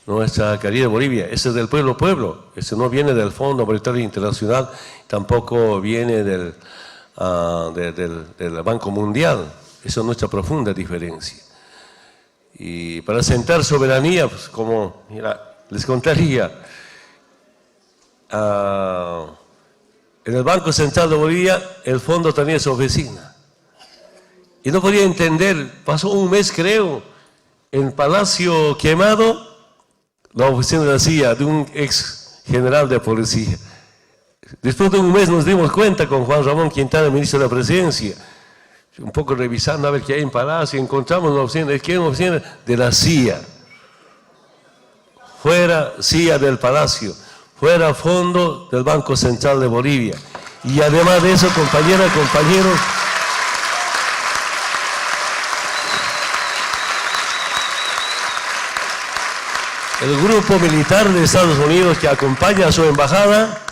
Speaker 5: nuestra calidad de Bolivia. Ese es del pueblo a pueblo. Ese no viene del Fondo Monetario Internacional, tampoco viene del Banco Mundial. Esa es nuestra profunda diferencia. Y para asentar soberanía, pues como, mira, les contaría, en el Banco Central de Bolivia el fondo tenía su oficina. Y no podía entender, pasó un mes creo, en Palacio Quemado, la oficina de la CIA, de un ex general de policía. Después de un mes nos dimos cuenta con Juan Ramón Quintana, ministro de la Presidencia, un poco revisando a ver qué hay en Palacio, encontramos una oficina, ¿de qué? Una oficina de la CIA. Fuera CIA del Palacio, fuera fondo del Banco Central de Bolivia. Y además de eso, compañeras, compañeros, el grupo militar de Estados Unidos que acompaña a su embajada,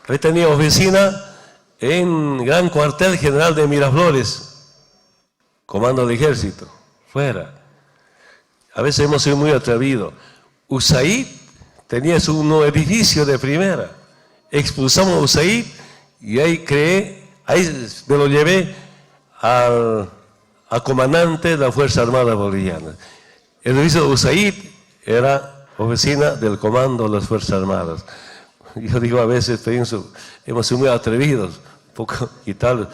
Speaker 5: hoy tenía oficina en Gran Cuartel General de Miraflores, Comando del Ejército, fuera. A veces hemos sido muy atrevidos. USAID tenía su edificio de primera. Expulsamos a USAID y ahí me lo llevé al comandante de la Fuerza Armada Boliviana. El edificio de USAID era oficina del Comando de las Fuerzas Armadas. Yo digo, a veces pienso, hemos sido muy atrevidos, un poco y tal,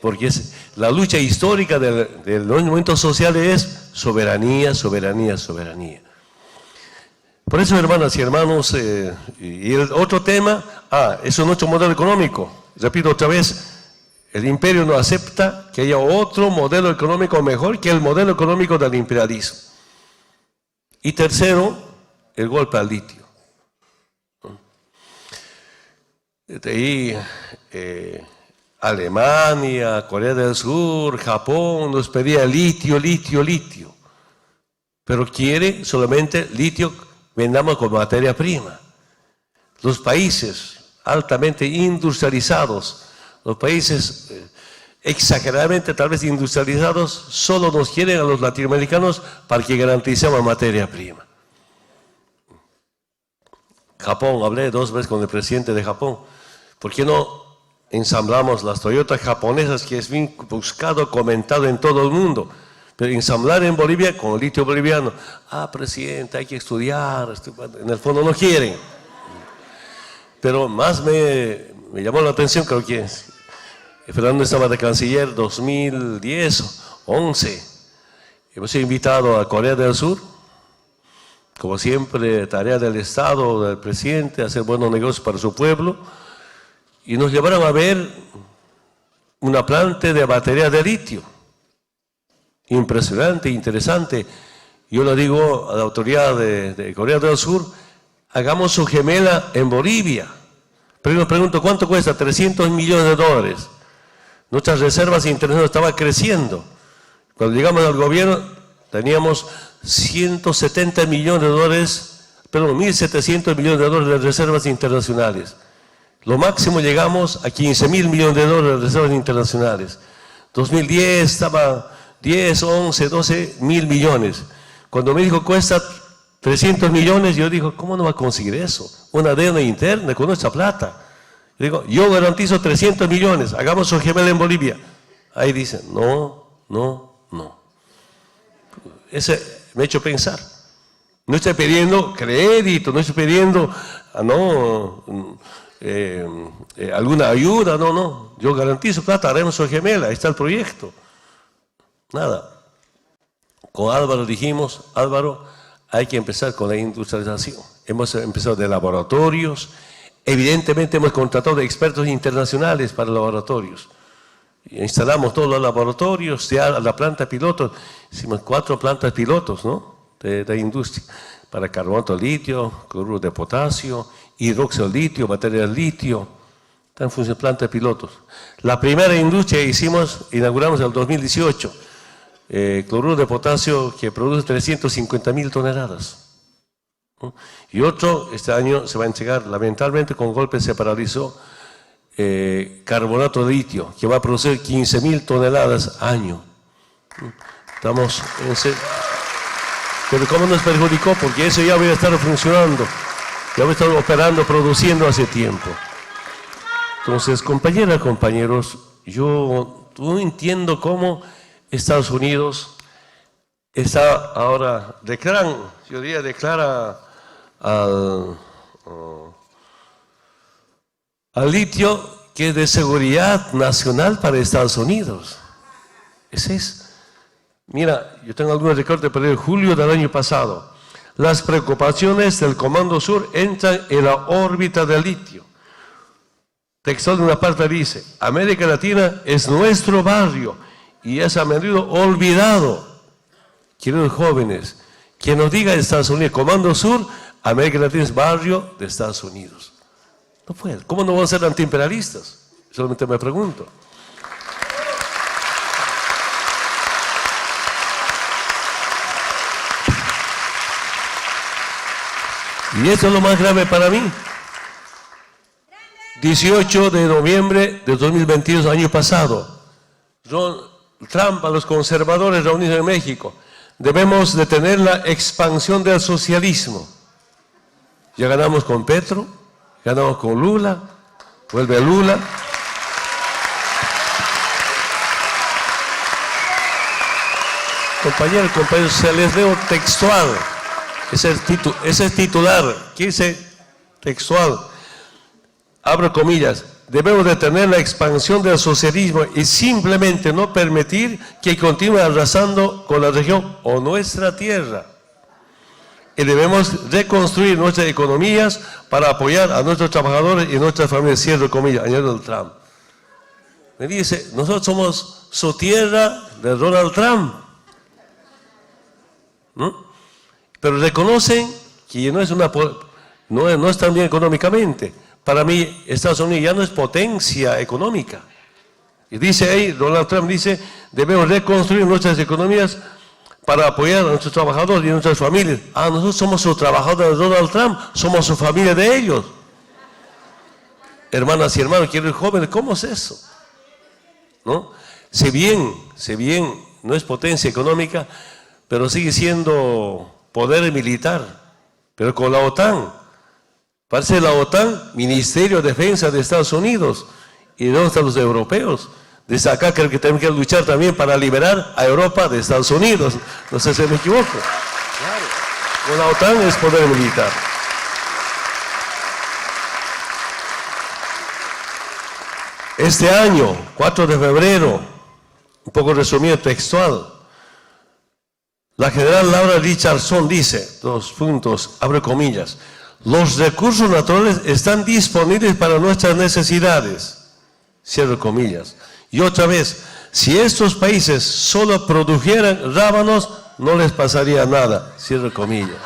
Speaker 5: porque la lucha histórica de los movimientos sociales es soberanía, soberanía, soberanía. Por eso, hermanas y hermanos, y el otro tema, eso es nuestro modelo económico. Repito otra vez, el imperio no acepta que haya otro modelo económico mejor que el modelo económico del imperialismo. Y tercero, el golpe al litio. De ahí, Alemania, Corea del Sur, Japón nos pedía litio, litio, litio. Pero quiere solamente litio, vendamos como materia prima. Los países altamente industrializados, los países exageradamente tal vez industrializados, solo nos quieren a los latinoamericanos para que garanticemos materia prima. Japón, hablé 2 veces con el presidente de Japón. ¿Por qué no ensamblamos las Toyotas japonesas, que es bien buscado, comentado en todo el mundo? Pero ensamblar en Bolivia con el litio boliviano. Presidente, hay que estudiar. En el fondo no quieren. Pero más me llamó la atención, creo que Fernando estaba de canciller 2010, 11. Hemos invitado a Corea del Sur. Como siempre, tarea del Estado, del presidente, hacer buenos negocios para su pueblo. Y nos llevaron a ver una planta de batería de litio. Impresionante, interesante. Yo le digo a la autoridad de Corea del Sur, hagamos su gemela en Bolivia. Pero yo me pregunto, ¿cuánto cuesta? $300 millones. Nuestras reservas internacionales estaban creciendo. Cuando llegamos al gobierno, teníamos $170 millones, perdón, $1.700 millones de reservas internacionales. Lo máximo llegamos a $15.000 millones de reservas internacionales. 2010 estaba 10, 11, 12 mil millones. Cuando me dijo cuesta 300 millones, yo digo, ¿cómo no va a conseguir eso? Una deuda interna con nuestra plata. Yo digo, yo garantizo 300 millones, hagamos su gemela en Bolivia. Ahí dicen, no. Ese me ha hecho pensar. No estoy pidiendo crédito, no estoy pidiendo alguna ayuda, no. Yo garantizo plata, haremos su gemela, ahí está el proyecto. Nada. Con Álvaro dijimos, Álvaro, hay que empezar con la industrialización. Hemos empezado de laboratorios, evidentemente hemos contratado de expertos internacionales para laboratorios. Instalamos todos los laboratorios, ya la planta piloto, hicimos 4 plantas pilotos, ¿no? de industria, para carbonato de litio, cloruro de potasio, hidróxido de litio, batería de litio, están funcionando plantas pilotos. La primera industria inauguramos en el 2018, cloruro de potasio que produce 350.000 toneladas. Y otro, este año se va a entregar, lamentablemente con golpe se paralizó, carbonato de litio, que va a producir 15.000 toneladas año. Estamos en Pero ¿cómo nos perjudicó? Porque eso ya había estado funcionando, ya había estado operando, produciendo hace tiempo. Entonces, compañeras, compañeros, yo no entiendo cómo Estados Unidos está ahora, declara al litio que es de seguridad nacional para Estados Unidos. Ese es. Mira, yo tengo algunos recortes para el julio del año pasado. Las preocupaciones del Comando Sur entran en la órbita del litio. Textual de una parte dice, América Latina es nuestro barrio y es a menudo olvidado. Queridos jóvenes, quien nos diga Estados Unidos, Comando Sur, América Latina es barrio de Estados Unidos. No puede. ¿Cómo no van a ser antiimperialistas? Solamente me pregunto. Y eso es lo más grave para mí. 18 de noviembre de 2022, año pasado, Trump a los conservadores reunidos en México, debemos detener la expansión del socialismo. Ya ganamos con Petro, ganamos con Lula, vuelve Lula. Compañeros, se les leo textual. Ese es titular, que dice textual, abro comillas, debemos detener la expansión del socialismo y simplemente no permitir que continúe arrasando con la región o nuestra tierra. Y debemos reconstruir nuestras economías para apoyar a nuestros trabajadores y nuestras familias, cierro comillas, añade el Trump. Me dice, nosotros somos su tierra de Donald Trump. ¿No? Pero reconocen que no es tan bien económicamente. Para mí, Estados Unidos ya no es potencia económica. Y dice ahí, Donald Trump dice, debemos reconstruir nuestras economías para apoyar a nuestros trabajadores y a nuestras familias. Ah, nosotros somos sus trabajadores de Donald Trump, somos su familia de ellos. Hermanas y hermanos, queridos jóvenes, ¿cómo es eso? ¿No? Si bien no es potencia económica, pero sigue siendo poder militar, pero con la OTAN. Parece la OTAN, Ministerio de Defensa de Estados Unidos. ¿Y dónde están los europeos? Desde acá creo que tenemos que luchar también para liberar a Europa de Estados Unidos. No sé si me equivoco. Claro. Con la OTAN es poder militar. Este año, 4 de febrero, un poco resumido textual, la general Laura Richardson dice, 2 puntos, abre comillas, los recursos naturales están disponibles para nuestras necesidades, cierro comillas. Y otra vez, si estos países solo produjeran rábanos, no les pasaría nada, cierro comillas.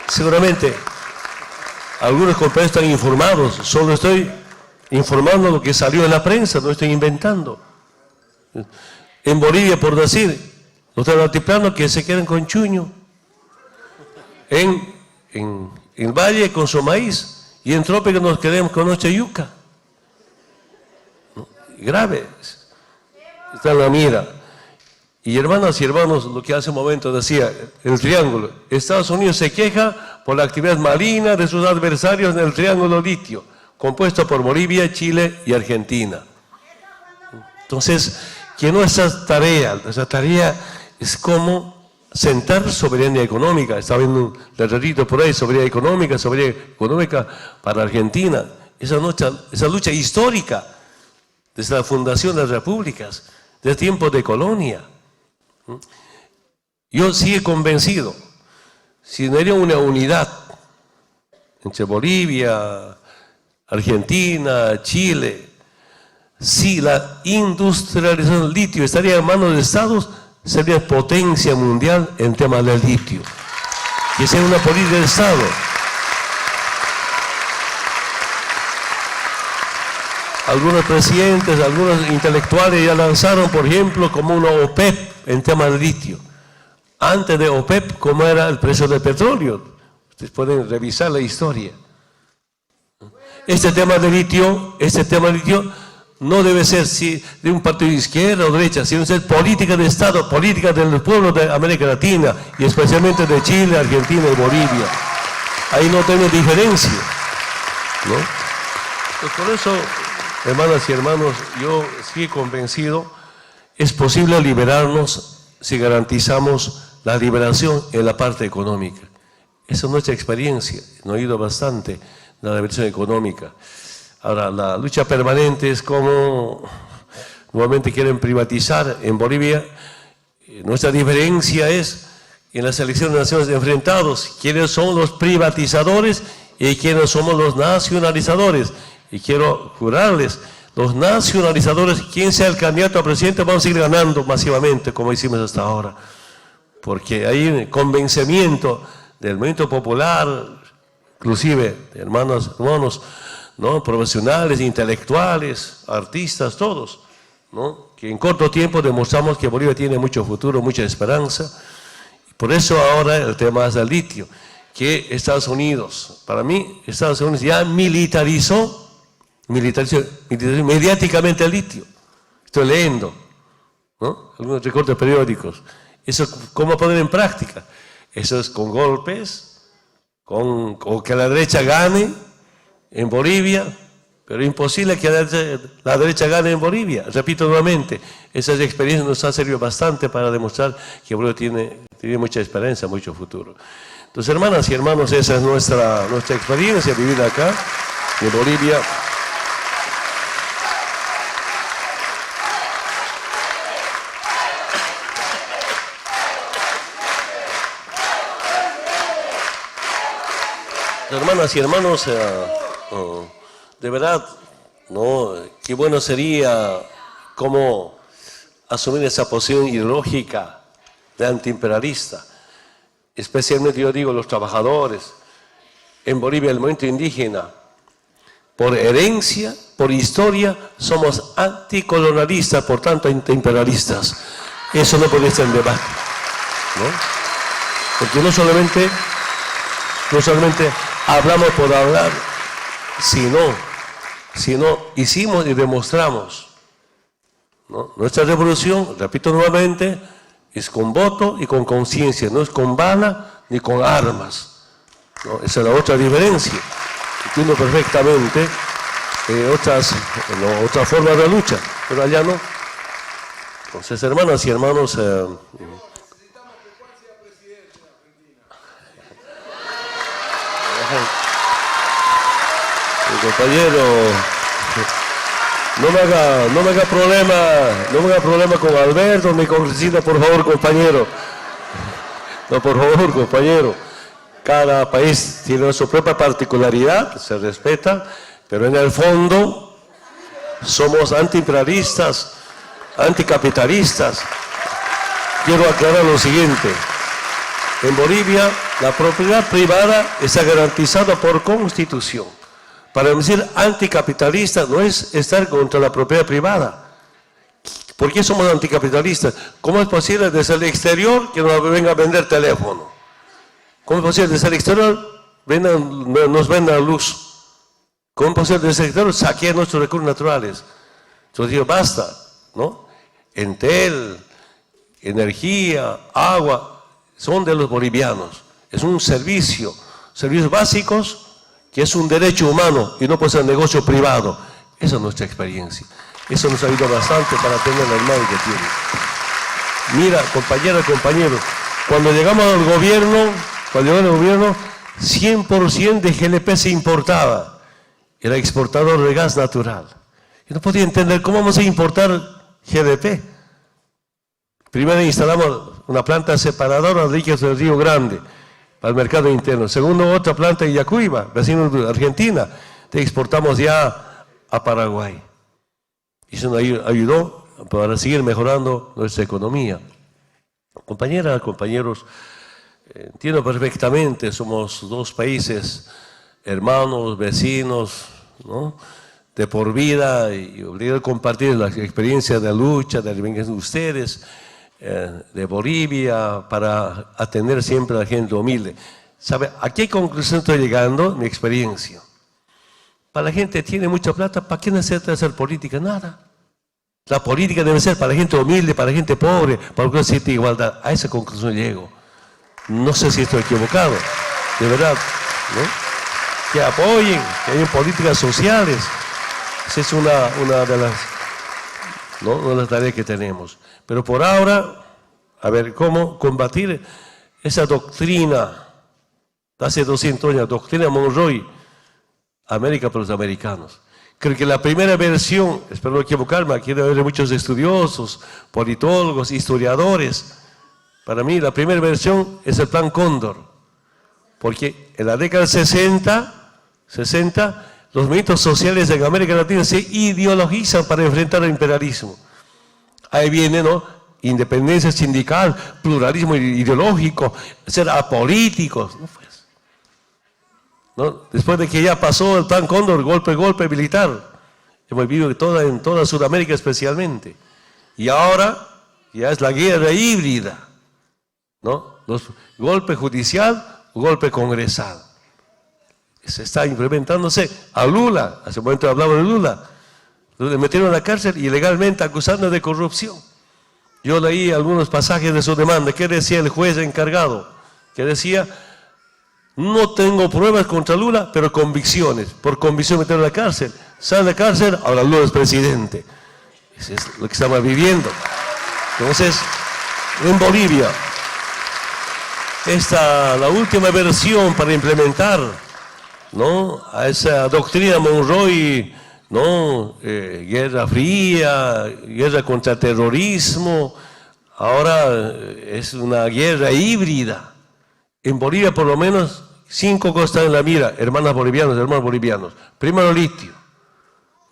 Speaker 5: Seguramente, algunos compañeros están informados, solo estoy informando lo que salió en la prensa, no estoy inventando. En Bolivia, por decir, los del altiplano que se quedan con chuño. En el valle con su maíz. Y en trópico nos quedemos con nuestra yuca. Grave. Está en la mira. Y hermanas y hermanos, lo que hace un momento decía, el triángulo. Estados Unidos se queja por la actividad maligna de sus adversarios en el triángulo litio, compuesto por Bolivia, Chile y Argentina. Entonces, que nuestra tarea es como sentar soberanía económica. Estaba viendo un letrerito por ahí, soberanía económica para Argentina. Esa lucha histórica desde la fundación de las repúblicas, desde tiempos de colonia. Yo sigo convencido, si no había una unidad entre Bolivia, Argentina, Chile, si la industrialización del litio estaría en manos de Estados, sería potencia mundial en temas del litio. Que sea una política de Estado. Algunos presidentes, algunos intelectuales ya lanzaron, por ejemplo, como una OPEP en temas de litio. Antes de OPEP, ¿cómo era el precio del petróleo? Ustedes pueden revisar la historia. Este tema de litio no debe ser de un partido de izquierda o derecha, sino ser política de Estado, política del pueblo de América Latina y especialmente de Chile, Argentina y Bolivia. Ahí no tenemos diferencia, ¿no? Pues por eso, hermanas y hermanos, yo estoy convencido, es posible liberarnos si garantizamos la liberación en la parte económica. Esa es nuestra experiencia, nos ha ido bastante la liberación económica. Ahora, la lucha permanente es como nuevamente quieren privatizar en Bolivia. Nuestra diferencia es en las elecciones nacionales enfrentados, quiénes son los privatizadores y quiénes somos los nacionalizadores. Y quiero jurarles, los nacionalizadores, quien sea el candidato a presidente, vamos a seguir ganando masivamente como hicimos hasta ahora. Porque hay un convencimiento del movimiento popular, inclusive de hermanos, ¿no? Profesionales, intelectuales, artistas, todos, ¿no? Que en corto tiempo demostramos que Bolivia tiene mucho futuro, mucha esperanza. Por eso ahora el tema es el litio, que Estados Unidos, para mí, Estados Unidos ya militarizó mediáticamente el litio. Estoy leyendo, ¿no? Algunos recortes periódicos. Eso, ¿cómo poner en práctica? Eso es con golpes, con que la derecha gane en Bolivia, pero imposible que la derecha gane en Bolivia. Repito nuevamente, esas experiencias nos han servido bastante para demostrar que Bolivia tiene mucha esperanza, mucho futuro. Entonces, hermanas y hermanos, esa es nuestra experiencia vivida acá, en Bolivia. Hermanas y hermanos, de verdad, ¿no? Qué bueno sería cómo asumir esa posición ideológica de antiimperialista. Especialmente yo digo los trabajadores. En Bolivia el movimiento indígena, por herencia, por historia, somos anticolonialistas, por tanto antiimperialistas. Eso no puede estar en debate, ¿no? Porque no solamente hablamos por hablar, sino hicimos y demostramos, ¿no? Nuestra revolución, repito nuevamente, es con voto y con conciencia, no es con bala ni con armas, ¿no? Esa es la otra diferencia. Entiendo perfectamente otras formas de lucha, pero allá no. Entonces, hermanas y hermanos, compañero, no me haga problema con Alberto ni con Cristina, por favor, compañero. No, por favor, compañero. Cada país tiene su propia particularidad, se respeta, pero en el fondo somos antiimperialistas, anticapitalistas. Quiero aclarar lo siguiente. En Bolivia, la propiedad privada está garantizada por Constitución. Para decir anticapitalista no es estar contra la propiedad privada. ¿Por qué somos anticapitalistas? ¿Cómo es posible desde el exterior que nos venga a vender teléfono? ¿Cómo es posible desde el exterior nos vendan luz? ¿Cómo es posible desde el exterior saquear nuestros recursos naturales? Entonces digo, basta, ¿no? Entel, energía, agua, son de los bolivianos. Es un servicios básicos, que es un derecho humano y no puede ser negocio privado. Esa es nuestra experiencia. Eso nos ha ayudado bastante para tener la imagen que tiene. Mira, compañeras y compañeros, cuando llegamos al gobierno, 100% de GLP se importaba. Era exportador de gas natural. Y no podía entender cómo vamos a importar GLP. Primero instalamos una planta separadora de líquidos del Río Grande para el mercado interno. Segundo, otra planta en Yacuiba, vecino de Argentina. Te exportamos ya a Paraguay. Y eso nos ayudó para seguir mejorando nuestra economía. Compañeras, compañeros, entiendo perfectamente, somos dos países hermanos, vecinos, ¿no? De por vida, y obligado a compartir la experiencia de lucha, de reivindicación de ustedes, de Bolivia, para atender siempre a la gente humilde. ¿Sabe a qué conclusión estoy llegando? Mi experiencia. para la gente que tiene mucha plata, ¿para qué necesita hacer política? Nada. La política debe ser para la gente humilde, para la gente pobre, para que siente igualdad. A esa conclusión llego. No sé si estoy equivocado, de verdad, ¿no? Que apoyen, que hayan políticas sociales. Esa es una de las, ¿no?, una de las tareas que tenemos. Pero por ahora, a ver, ¿cómo combatir esa doctrina de hace 200 años, doctrina Monroe, América para los americanos? Creo que la primera versión, espero no equivocarme, aquí debe haber muchos estudiosos, politólogos, historiadores. Para mí la primera versión es el Plan Cóndor, porque en la década de 60, los movimientos sociales en América Latina se ideologizan para enfrentar al imperialismo. Ahí viene, ¿no?, independencia sindical, pluralismo ideológico, ser apolíticos. ¿No? Después de que ya pasó el Plan Cóndor, golpe militar, hemos vivido en toda Sudamérica especialmente. Y ahora ya es la guerra híbrida, ¿no? Golpe judicial, golpe congresal. Se está implementándose a Lula, hace un momento hablaba de Lula, le metieron a la cárcel ilegalmente acusando de corrupción. Yo leí algunos pasajes de su demanda. ¿Qué decía el juez encargado? Que decía: no tengo pruebas contra Lula, pero convicciones. Por convicción metieron a la cárcel. Sale de la cárcel, ahora Lula es presidente. Eso es lo que estamos viviendo. Entonces, en Bolivia, la última versión para implementar, ¿no?, a esa doctrina Monroe, ¿no?, guerra fría, guerra contra terrorismo, ahora es una guerra híbrida. En Bolivia, por lo menos, 5 cosas están en la mira, hermanos bolivianos. Primero, litio.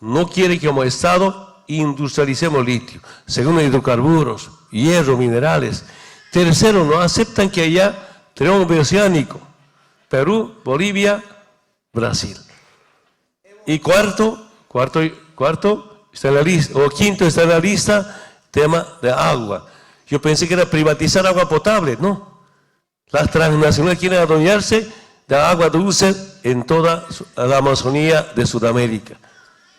Speaker 5: No quiere que como Estado industrialicemos litio. Segundo, hidrocarburos, hierro, minerales. Tercero, no aceptan que haya triángulo oceánico. Perú, Bolivia, Brasil. Y cuarto está en la lista, o quinto está en la lista, tema de agua. Yo pensé que era privatizar agua potable, no. Las transnacionales quieren adueñarse de agua dulce en toda la Amazonía de Sudamérica.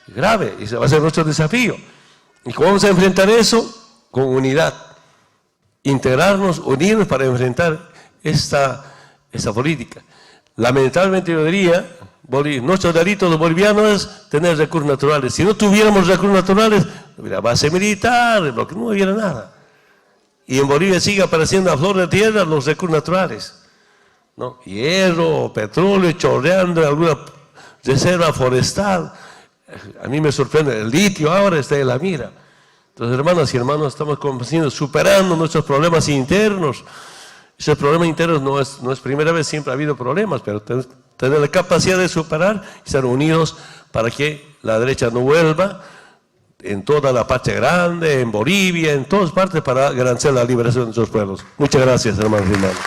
Speaker 5: Grave, ese va a ser nuestro desafío. ¿Y cómo vamos a enfrentar eso? Con unidad. Integrarnos, unirnos para enfrentar esta política. Lamentablemente yo diría, nuestro delito de los bolivianos es tener recursos naturales. Si no tuviéramos recursos naturales, no hubiera base militar, no hubiera nada. Y en Bolivia sigue apareciendo a flor de tierra los recursos naturales, ¿no? Hierro, petróleo, chorreando, alguna reserva forestal. A mí me sorprende, el litio ahora está en la mira. Entonces, hermanas y hermanos, estamos superando nuestros problemas internos. Esos problemas internos no es primera vez, siempre ha habido problemas, pero tener la capacidad de superar y estar unidos para que la derecha no vuelva en toda la parte grande, en Bolivia, en todas partes, para garantizar la liberación de nuestros pueblos. Muchas gracias, hermanos y hermanas.